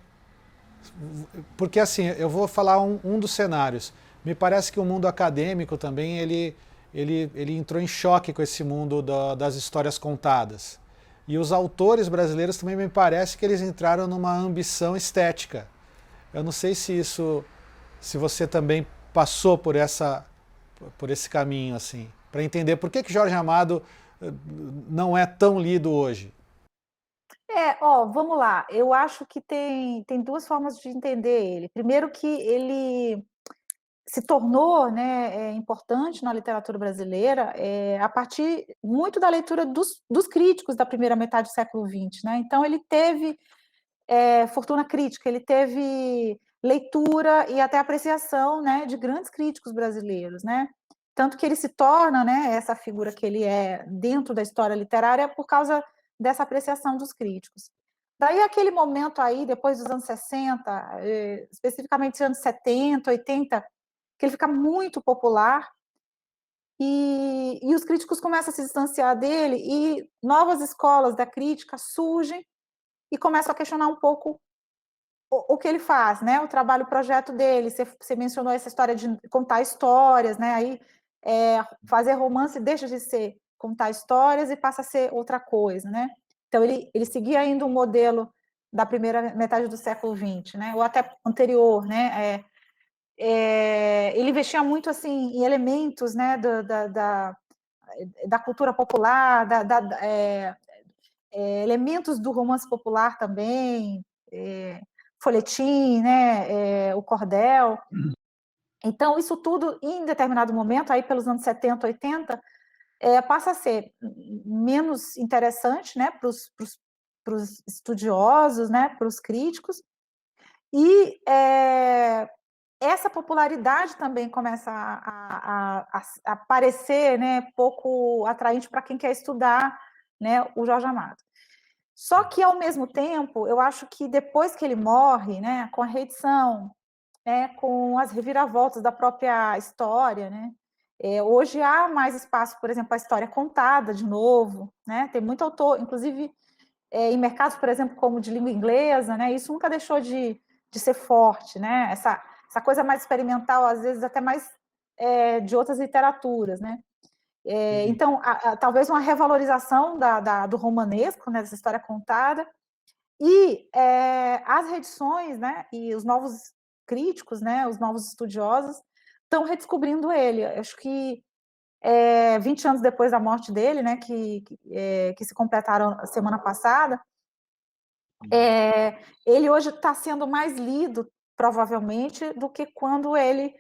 Porque assim, eu vou falar um dos cenários. Me parece que o mundo acadêmico também, ele entrou em choque com esse mundo das histórias contadas. E os autores brasileiros também me parece que eles entraram numa ambição estética. Eu não sei se você também passou por esse caminho, assim, para entender por que Jorge Amado não é tão lido hoje. Vamos lá. Eu acho que tem duas formas de entender ele. Primeiro que ele se tornou, né, importante na literatura brasileira a partir muito da leitura dos críticos da primeira metade do século XX, né? Então ele teve fortuna crítica, ele teve leitura e até apreciação, né, de grandes críticos brasileiros, né? Tanto que ele se torna, né, essa figura que ele é dentro da história literária por causa dessa apreciação dos críticos. Daí aquele momento aí, depois dos anos 60, especificamente anos 70, 80, que ele fica muito popular e os críticos começam a se distanciar dele e novas escolas da crítica surgem e começam a questionar um pouco o que ele faz, né? O trabalho, o projeto dele. Você mencionou essa história de contar histórias, né? Aí fazer romance deixa de ser contar histórias e passa a ser outra coisa, né? Então ele seguia ainda um modelo da primeira metade do século XX, né? Ou até anterior, né? Ele investia muito assim em elementos, né? Da cultura popular, elementos do romance popular também, folhetim, né, o cordel. Então, isso tudo, em determinado momento, aí pelos anos 70, 80, passa a ser menos interessante, né, para os estudiosos, né, para os críticos, e essa popularidade também começa a aparecer, né, pouco atraente para quem quer estudar, né, o Jorge Amado. Só que, ao mesmo tempo, eu acho que depois que ele morre, né, com a reedição, né, com as reviravoltas da própria história, né, hoje há mais espaço, por exemplo, para a história contada de novo, né, tem muito autor, inclusive em mercados, por exemplo, como de língua inglesa, né, isso nunca deixou de ser forte, né, essa coisa mais experimental, às vezes até mais de outras literaturas, né. Então, talvez uma revalorização do romanesco, né, dessa história contada, e as reedições, né, e os novos críticos, né, os novos estudiosos, estão redescobrindo ele. Eu acho que 20 anos depois da morte dele, né, que se completaram a semana passada, ele hoje está sendo mais lido, provavelmente, do que quando ele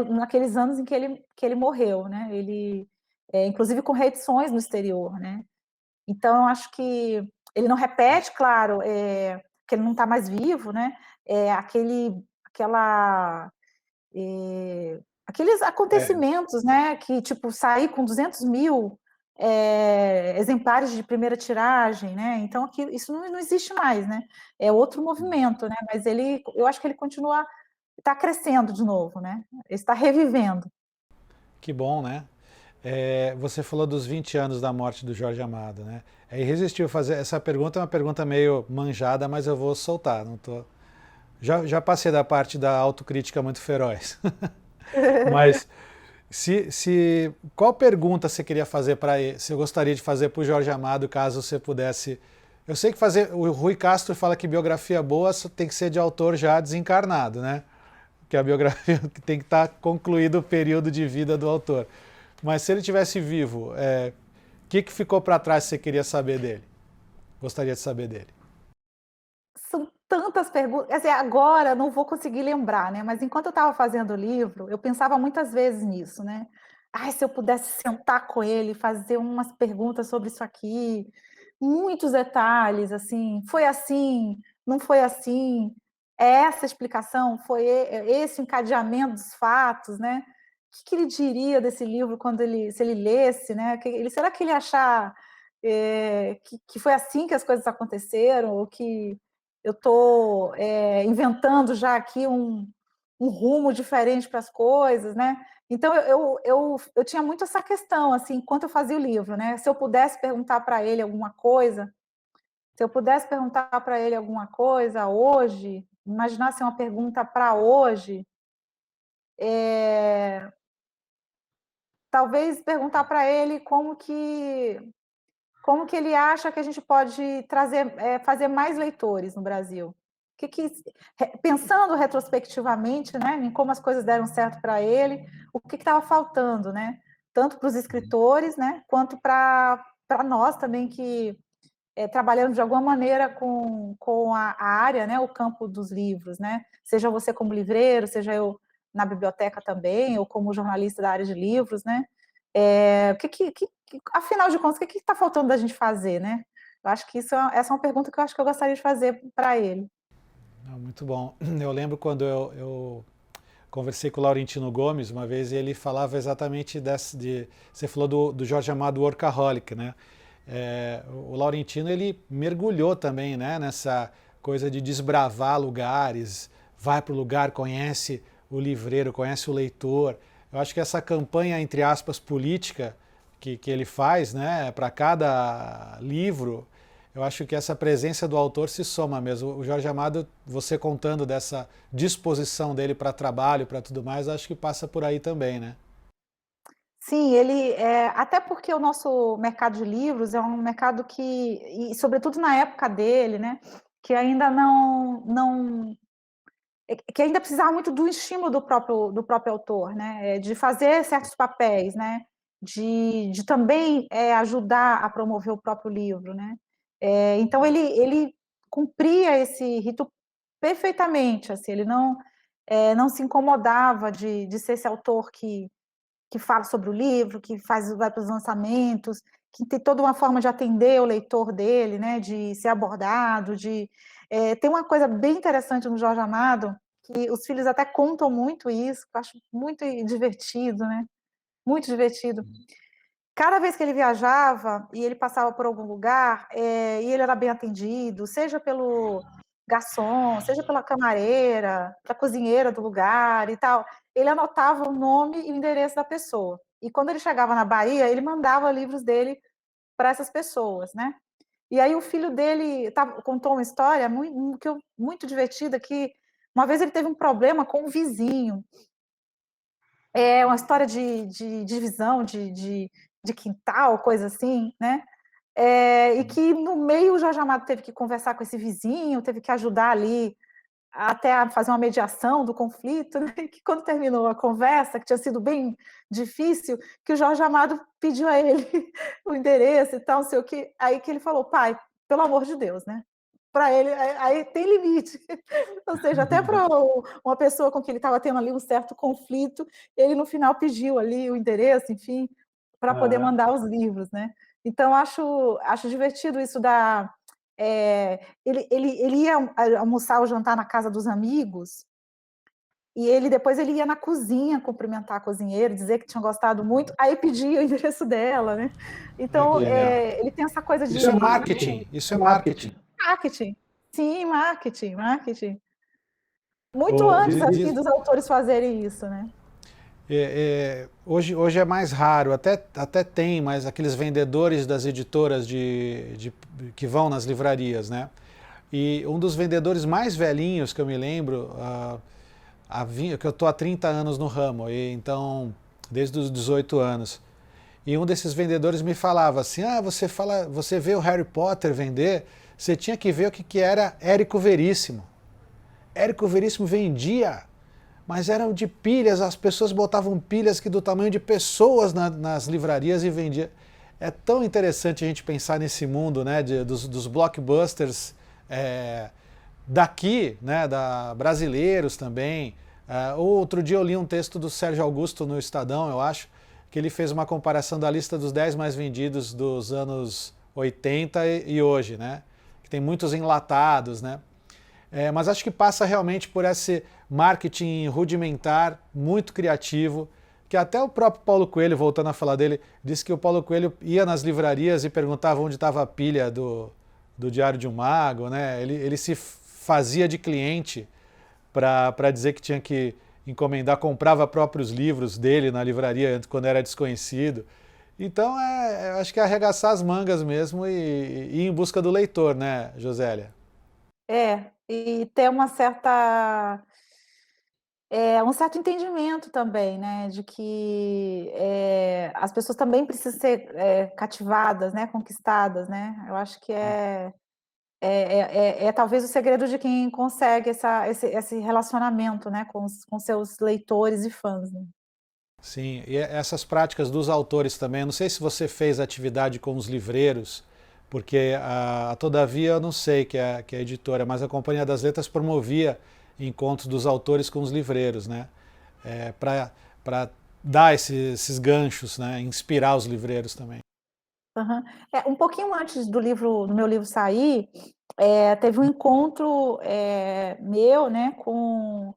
naqueles anos em que ele morreu, né? Ele, inclusive com reedições no exterior, né? Então, eu acho que ele não repete, claro, que ele não está mais vivo, né? Aqueles acontecimentos, né? Que, tipo, sair com 200 mil exemplares de primeira tiragem, né? Então, isso não existe mais, né? É outro movimento, né? Mas eu acho que ele continua está crescendo de novo, né? Está revivendo. Que bom, né? Você falou dos 20 anos da morte do Jorge Amado, né? É irresistível fazer essa pergunta, é uma pergunta meio manjada, mas eu vou soltar. Não tô... já passei da parte da autocrítica muito feroz. Mas Qual pergunta você queria fazer para ele? Você gostaria de fazer para o Jorge Amado, caso você pudesse? Eu sei que o Rui Castro fala que biografia boa tem que ser de autor já desencarnado, né? Que a biografia tem que estar concluído o período de vida do autor. Mas se ele tivesse vivo, que ficou para trás que você queria saber dele? Gostaria de saber dele? São tantas perguntas. Assim, agora não vou conseguir lembrar, né? Mas enquanto eu estava fazendo o livro, eu pensava muitas vezes nisso, né? Ai, se eu pudesse sentar com ele, fazer umas perguntas sobre isso aqui, muitos detalhes, assim, foi assim, não foi assim, essa explicação, foi esse encadeamento dos fatos, né? O que ele diria desse livro quando se ele lesse, né? Será que ele ia achar que foi assim que as coisas aconteceram, ou que eu estou inventando já aqui um rumo diferente para as coisas, né? Então, eu tinha muito essa questão, assim, enquanto eu fazia o livro, né? Se eu pudesse perguntar para ele alguma coisa, se eu pudesse perguntar para ele alguma coisa hoje, imaginasse uma pergunta para hoje, talvez perguntar para ele como que ele acha que a gente pode trazer, fazer mais leitores no Brasil. Pensando retrospectivamente, né, em como as coisas deram certo para ele, o que estava faltando, né, tanto para os escritores, né, quanto para nós também que trabalhando de alguma maneira com a área, né, o campo dos livros, né, seja você como livreiro, seja eu na biblioteca também, ou como jornalista da área de livros, né, afinal de contas, o que está faltando da gente fazer, né? Eu acho que essa é uma pergunta que eu acho que eu gostaria de fazer para ele. Muito bom. Eu lembro quando eu conversei com o Laurentino Gomes uma vez e ele falava exatamente você falou do Jorge Amado Workaholic, né? O Laurentino, ele mergulhou também, né, nessa coisa de desbravar lugares, vai para o lugar, conhece o livreiro, conhece o leitor. Eu acho que essa campanha, entre aspas, política que ele faz, né, para cada livro, eu acho que essa presença do autor se soma mesmo. O Jorge Amado, você contando dessa disposição dele para trabalho, para tudo mais, acho que passa por aí também, né? Sim, ele até porque o nosso mercado de livros é um mercado e sobretudo na época dele, né, que ainda que ainda precisava muito do estímulo do próprio autor, né, de fazer certos papéis, né, de também ajudar a promover o próprio livro, né. Então ele cumpria esse rito perfeitamente, assim, ele não se incomodava de ser esse autor que fala sobre o livro, que vai para os lançamentos, que tem toda uma forma de atender o leitor dele, né, de ser abordado, tem uma coisa bem interessante no Jorge Amado, que os filhos até contam muito isso, que eu acho muito divertido, né, muito divertido. Cada vez que ele viajava e ele passava por algum lugar, e ele era bem atendido, seja pelo garçom, seja pela camareira, pela cozinheira do lugar e tal, ele anotava o nome e o endereço da pessoa. E quando ele chegava na Bahia, ele mandava livros dele para essas pessoas, né. E aí o filho dele contou uma história muito divertida, que uma vez ele teve um problema com um vizinho. É uma história de divisão de quintal, coisa assim, né, e que no meio o Jorge Amado teve que conversar com esse vizinho, teve que ajudar ali até a fazer uma mediação do conflito, né, e que quando terminou a conversa, que tinha sido bem difícil, que o Jorge Amado pediu a ele o endereço e tal, não sei o quê, aí que ele falou: "Pai, pelo amor de Deus, né". Para ele, aí tem limite. Ou seja, até para uma pessoa com quem ele estava tendo ali um certo conflito, ele no final pediu ali o endereço, enfim, para poder mandar os livros, né. Então acho divertido isso ele ia almoçar ou jantar na casa dos amigos, e depois ele ia na cozinha cumprimentar a cozinheira, dizer que tinha gostado muito, aí pedia o endereço dela, né. Olha que Então, legal. ele tem essa coisa Isso é marketing, isso é marketing. marketing. Sim, marketing. Muito O, antes, diz, assim, diz, dos autores fazerem isso, né. hoje é mais raro, até tem, mas aqueles vendedores das editoras que vão nas livrarias, né? E um dos vendedores mais velhinhos que eu me lembro, que eu estou há 30 anos no ramo, e então desde os 18 anos. E um desses vendedores me falava assim: ah, você vê o Harry Potter vender, você tinha que ver o que era Érico Veríssimo. Érico Veríssimo vendia, mas eram de pilhas, as pessoas botavam pilhas que do tamanho de pessoas nas livrarias e vendia. É tão interessante a gente pensar nesse mundo, né, dos blockbusters daqui, né, brasileiros também. Outro dia eu li um texto do Sérgio Augusto no Estadão, eu acho, que ele fez uma comparação da lista dos 10 mais vendidos dos anos 80 e hoje, né? Que tem muitos enlatados, né? Mas acho que passa realmente por esse marketing rudimentar, muito criativo, que até o próprio Paulo Coelho, voltando a falar dele, disse que o Paulo Coelho ia nas livrarias e perguntava onde estava a pilha do Diário de um Mago, né? Ele se fazia de cliente para dizer que tinha que encomendar, comprava próprios livros dele na livraria quando era desconhecido. Então, acho que é arregaçar as mangas mesmo e ir em busca do leitor, né, Josélia? E ter um certo entendimento também, né, de que as pessoas também precisam ser cativadas, né, conquistadas, né. Eu acho que é talvez o segredo de quem consegue esse relacionamento, né, com seus leitores e fãs, né. Sim, e essas práticas dos autores também, eu não sei se você fez atividade com os livreiros, porque a Todavia eu não sei que é a editora, mas a Companhia das Letras promovia encontros dos autores com os livreiros, né? Para dar esses ganchos, né? Inspirar os livreiros também. Uhum. Um pouquinho antes do meu livro sair, teve um encontro meu, né, com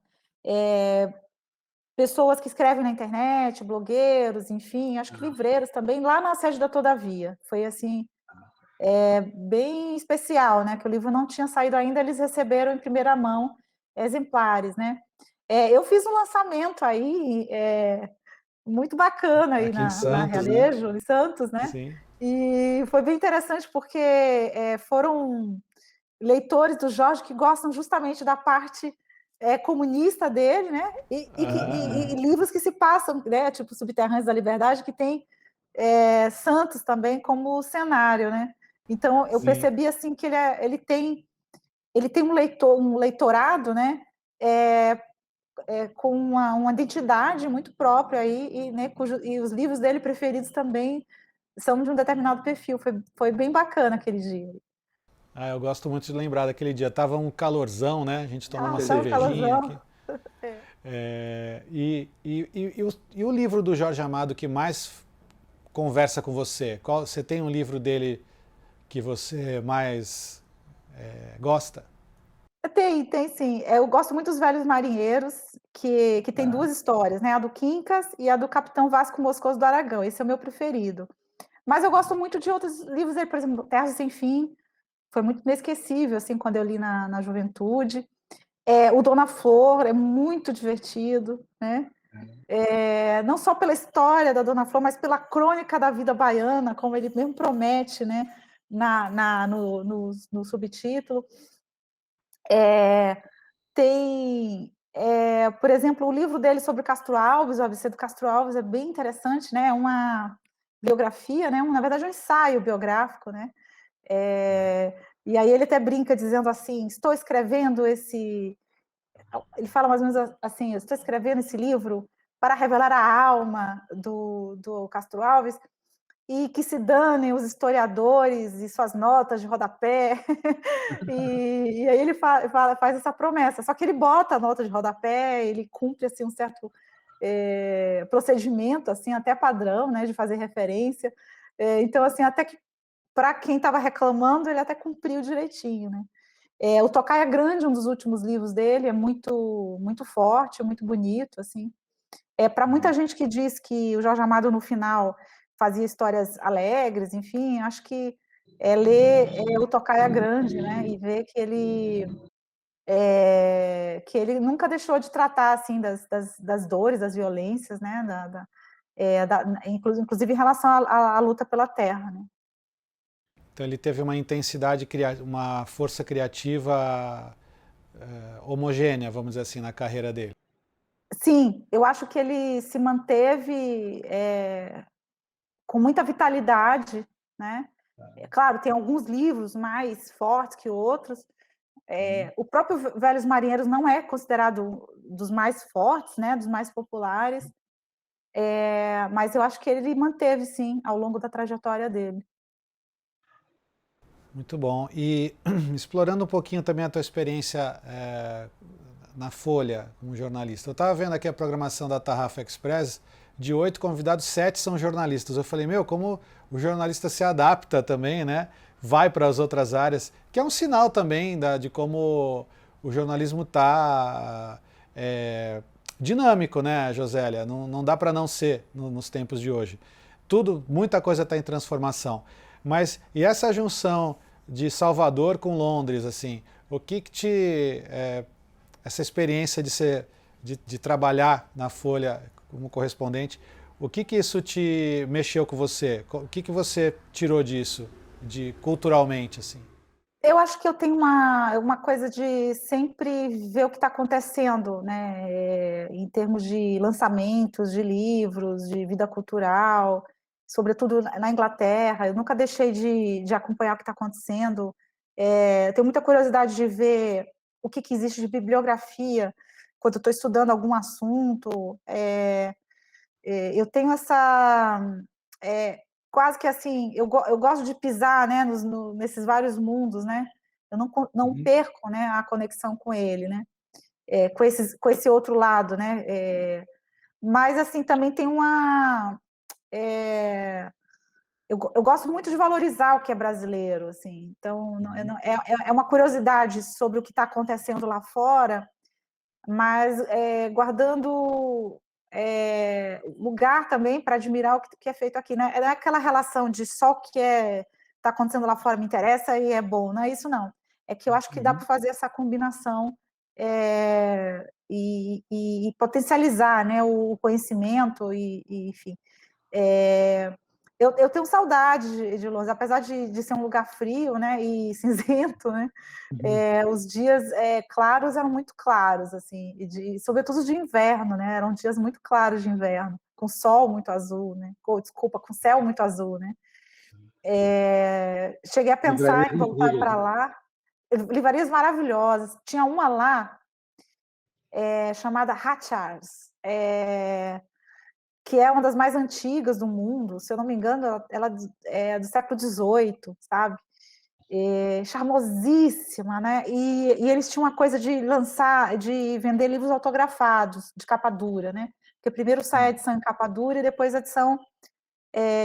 pessoas que escrevem na internet, blogueiros, enfim, acho que livreiros também, lá na sede da Todavia. Foi assim, bem especial, né? Que o livro não tinha saído ainda, eles receberam em primeira mão exemplares, né? Eu fiz um lançamento aí muito bacana aí Aqui em na Santos, né? Realejo, em Santos, né? Sim. E foi bem interessante porque foram leitores do Jorge que gostam justamente da parte comunista dele, né? E livros que se passam, né? Tipo Subterrâneos da Liberdade, que tem Santos também como cenário, né? Então eu Sim. percebi assim que ele tem um leitorado, né? Com uma identidade muito própria aí, né, e os livros dele preferidos também são de um determinado perfil. Foi bem bacana aquele dia. Eu gosto muito de lembrar daquele dia. Tava um calorzão, né? A gente tomou uma Tá um cervejinha aqui. calorzão. É. E o livro do Jorge Amado que mais conversa com você? Você tem um livro dele que você mais gosta? Tem sim. Eu gosto muito dos Velhos Marinheiros, que tem duas histórias, né? A do Quincas e a do Capitão Vasco Moscoso do Aragão. Esse é o meu preferido. Mas eu gosto muito de outros livros dele, por exemplo, Terra Sem Fim. Foi muito inesquecível, assim, quando eu li na juventude. O Dona Flor é muito divertido, né? Não só pela história da Dona Flor, mas pela crônica da vida baiana, como ele mesmo promete, né? No subtítulo. Por exemplo, o livro dele sobre Castro Alves, o ABC do Castro Alves, é bem interessante, né? É uma biografia, né? Na verdade, um ensaio biográfico, né? E aí ele até brinca dizendo assim: estou escrevendo esse. Ele fala mais ou menos assim: estou escrevendo esse livro para revelar a alma do Castro Alves e que se danem os historiadores e suas notas de rodapé. E aí ele faz essa promessa. Só que ele bota a nota de rodapé, ele cumpre assim, um certo procedimento, assim, até padrão, né, de fazer referência. Então, assim, até que para quem estava reclamando, ele até cumpriu direitinho, né? O Tocaia Grande, um dos últimos livros dele, é muito, muito forte, muito bonito, assim. Para muita gente que diz que o Jorge Amado, no final, fazia histórias alegres, enfim, acho que ler o Tocaia Grande, né, e ver que ele nunca deixou de tratar, assim, das dores, das violências, né, inclusive em relação à luta pela terra, né. Então ele teve uma intensidade, uma força criativa homogênea, vamos dizer assim, na carreira dele. sim, eu acho que ele se manteve com muita vitalidade, né? É claro, tem alguns livros mais fortes que outros. O próprio Velhos Marinheiros não é considerado dos mais fortes, né? Dos mais populares. Mas eu acho que ele manteve, sim, ao longo da trajetória dele. Muito bom. E explorando um pouquinho também a tua experiência na Folha como jornalista. Eu estava vendo aqui a programação da Tarrafa Express, de 8 convidados, 7 são jornalistas. Eu falei, meu, como o jornalista se adapta também, né? Vai para as outras áreas, que é um sinal também de como o jornalismo está dinâmico, né, Josélia? Não dá para não ser nos tempos de hoje. Tudo, muita coisa está em transformação. Mas e essa junção de Salvador com Londres, assim, o que te essa experiência de trabalhar na Folha como correspondente, o que isso te mexeu com você? O que você tirou disso, culturalmente, assim? Eu acho que eu tenho uma coisa de sempre ver o que está acontecendo, né? Em termos de lançamentos, de livros, de vida cultural, sobretudo na Inglaterra. Eu nunca deixei de acompanhar o que está acontecendo. Eu tenho muita curiosidade de ver o que existe de bibliografia quando eu estou estudando algum assunto. Eu tenho essa quase que assim, eu gosto de pisar, né, nesses vários mundos, né? Eu não perco, né, a conexão com ele, né? Com esse outro lado, né? Mas assim também tem eu gosto muito de valorizar o que é brasileiro, assim. Então é uma curiosidade sobre o que está acontecendo lá fora, mas guardando lugar também para admirar o que é feito aqui, né? Não é aquela relação de só o que está acontecendo lá fora me interessa e é bom, não é isso não. É que eu acho que dá para fazer essa combinação e potencializar, né, o conhecimento enfim. Eu tenho saudade de Londres, apesar de ser um lugar frio, né, e cinzento, né? Os dias claros eram muito claros, assim, sobretudo de inverno, né? Eram dias muito claros de inverno, com sol muito azul, né? Desculpa, com céu muito azul, né? Cheguei a pensar Livrarias em voltar incríveis, para né? lá. Livrarias maravilhosas. Tinha uma lá chamada Hatchards, que é uma das mais antigas do mundo. Se eu não me engano, ela é do século XVIII, sabe? Charmosíssima, né? E eles tinham uma coisa de vender livros autografados, de capa dura, né? Porque primeiro sai a edição em capa dura e depois a edição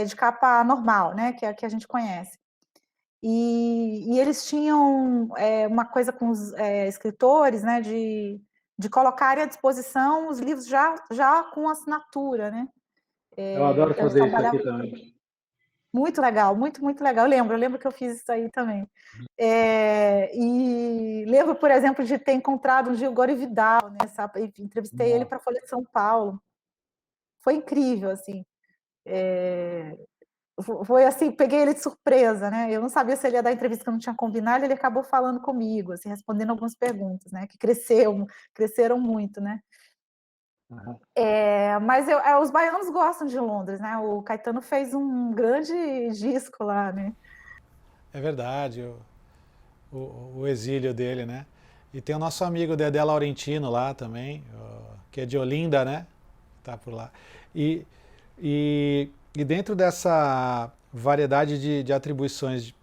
de capa normal, né? Que é a que a gente conhece. E eles tinham uma coisa com os escritores, né? De colocarem à disposição os livros já com assinatura, né? Eu adoro Eles fazer isso aqui trabalhavam também. muito legal, muito legal. Eu lembro que eu fiz isso aí também. E lembro, por exemplo, de ter encontrado um Gilgore Vidal, né? Sabe? Entrevistei ele para a Folha de São Paulo. Foi incrível, assim. Foi assim, peguei ele de surpresa, né? Eu não sabia se ele ia dar entrevista que eu não tinha combinado, ele acabou falando comigo, assim, respondendo algumas perguntas, né? Que cresceram muito, né? Uhum. Mas os baianos gostam de Londres, né? O Caetano fez um grande disco lá, né? É verdade, o exílio dele, né? E tem o nosso amigo Dedé Laurentino lá também, que é de Olinda, né? Tá por lá. E, e dentro dessa variedade de atribuições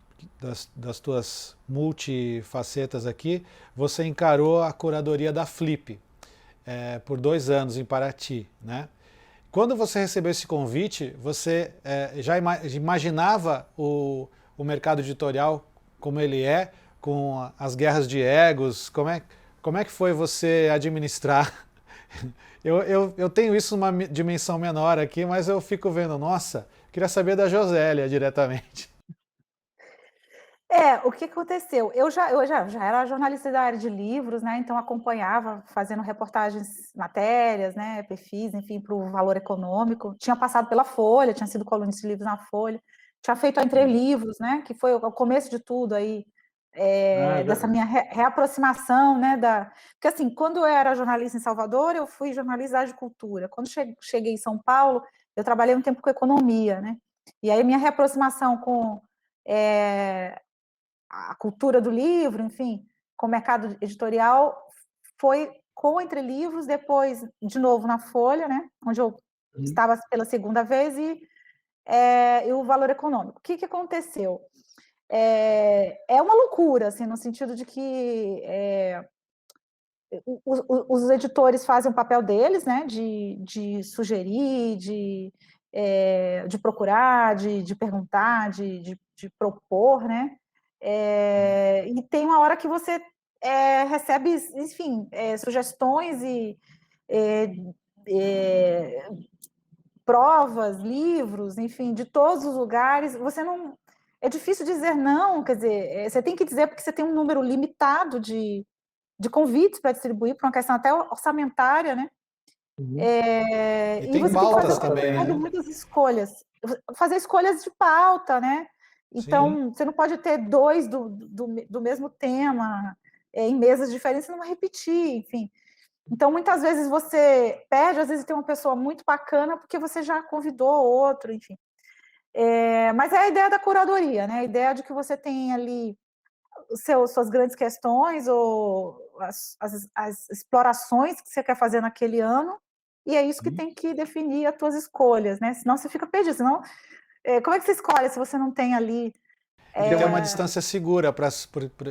das tuas multifacetas aqui, você encarou a curadoria da Flip por 2 anos em Paraty, né? Quando você recebeu esse convite, você já imaginava o mercado editorial como ele é, com as guerras de egos? Como é que foi você administrar? Eu tenho isso numa dimensão menor aqui, mas eu fico vendo, nossa, queria saber da Josélia diretamente. O que aconteceu? Eu já era jornalista da área de livros, né? Então acompanhava, fazendo reportagens, matérias, né? Perfis, enfim, para o Valor Econômico. Tinha passado pela Folha, tinha sido colunista de livros na Folha, tinha feito a Entre Livros, né? Que foi o começo de tudo aí, dessa minha reaproximação, né? Porque assim, quando eu era jornalista em Salvador, eu fui jornalista de cultura. Quando cheguei em São Paulo, eu trabalhei um tempo com economia, né? E aí minha reaproximação com a cultura do livro, enfim, com o mercado editorial, foi com Entre Livros, depois, de novo, na Folha, né? Onde eu estava pela segunda vez, e o Valor Econômico. O que aconteceu? É uma loucura, assim, no sentido de que os editores fazem o papel deles, né, de sugerir, de procurar, de perguntar, de propor, né, e tem uma hora que você recebe, enfim, sugestões e provas, livros, enfim, de todos os lugares, você não... É difícil dizer não, quer dizer, você tem que dizer porque você tem um número limitado de convites para distribuir, por uma questão até orçamentária, né? E tem você pautas tem que também, né? muitas escolhas. Fazer escolhas de pauta, né? Então, você não pode ter dois do mesmo tema em mesas diferentes, você não vai repetir, enfim. Então, muitas vezes você perde, às vezes tem uma pessoa muito bacana porque você já convidou outro, enfim. Mas é a ideia da curadoria, né? A ideia de que você tem ali suas grandes questões ou as explorações que você quer fazer naquele ano, e é isso que tem que definir as tuas escolhas, né? Senão você fica perdido, senão como é que você escolhe se você não tem ali... E ter uma distância segura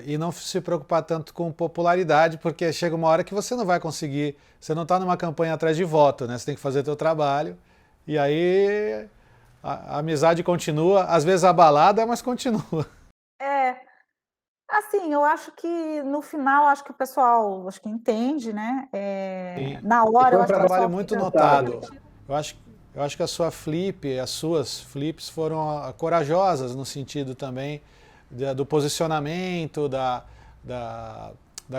e não se preocupar tanto com popularidade, porque chega uma hora que você não vai conseguir, você não está numa campanha atrás de voto, né? Você tem que fazer teu trabalho, e aí a amizade continua, às vezes abalada, mas continua. Assim, eu acho que no final, acho que o pessoal entende, né? Na hora, eu acho que um trabalho muito notado. Eu acho que as suas flips foram corajosas no sentido também do posicionamento, da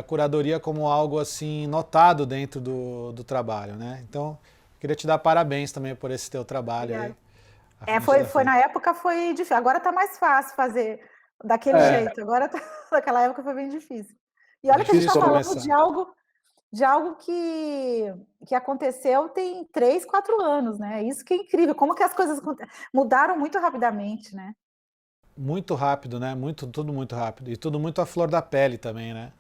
curadoria como algo assim notado dentro do trabalho, né? Então, queria te dar parabéns também por esse teu trabalho aí. Foi na época foi difícil. Agora está mais fácil fazer daquele jeito. Agora naquela época foi bem difícil. E olha que a gente está falando de algo que aconteceu tem 3, 4 anos, né? Isso que é incrível, como que as coisas mudaram muito rapidamente, né? Muito rápido, né? Tudo muito rápido. E tudo muito à flor da pele também, né?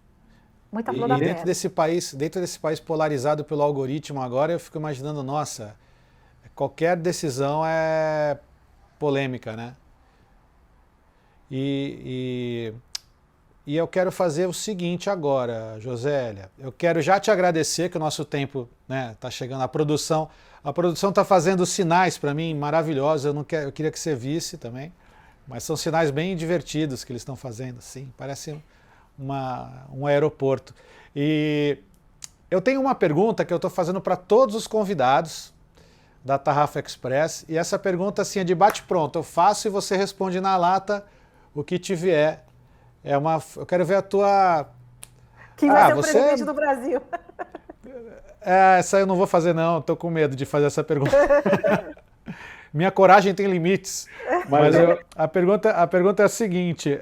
Muita flor da pele. Dentro desse país polarizado pelo algoritmo agora, eu fico imaginando, nossa, qualquer decisão é polêmica, né? E eu quero fazer o seguinte agora, Josélia. Eu quero já te agradecer que o nosso tempo está chegando. A produção está fazendo sinais para mim maravilhosos. Eu queria que você visse também. Mas são sinais bem divertidos que eles estão fazendo, assim. Parece um aeroporto. E eu tenho uma pergunta que eu estou fazendo para todos os convidados da Tarrafa Express. E essa pergunta assim, é de bate-pronto. Eu faço e você responde na lata o que te vier. Eu quero ver a tua... Quem vai ser o presidente do Brasil? Essa eu não vou fazer não, estou com medo de fazer essa pergunta. Minha coragem tem limites. Mas a pergunta é a seguinte,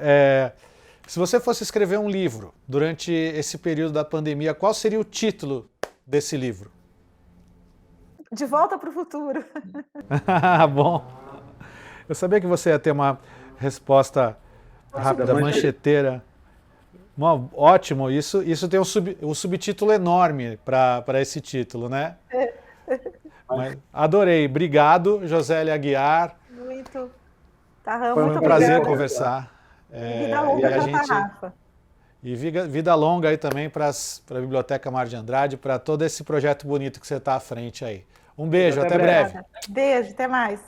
se você fosse escrever um livro durante esse período da pandemia, qual seria o título desse livro? De Volta para o Futuro. Bom, eu sabia que você ia ter uma resposta rápida, mancheteira. Ótimo, isso tem um subtítulo enorme para esse título, né? Mas adorei. Obrigado, Josélia Aguiar. Muito. Foi um prazer conversar. Vida longa para a Tarrafa. E vida longa aí também para a Biblioteca Mar de Andrade, para todo esse projeto bonito que você está à frente aí. Um beijo, até breve. Beijo, até mais.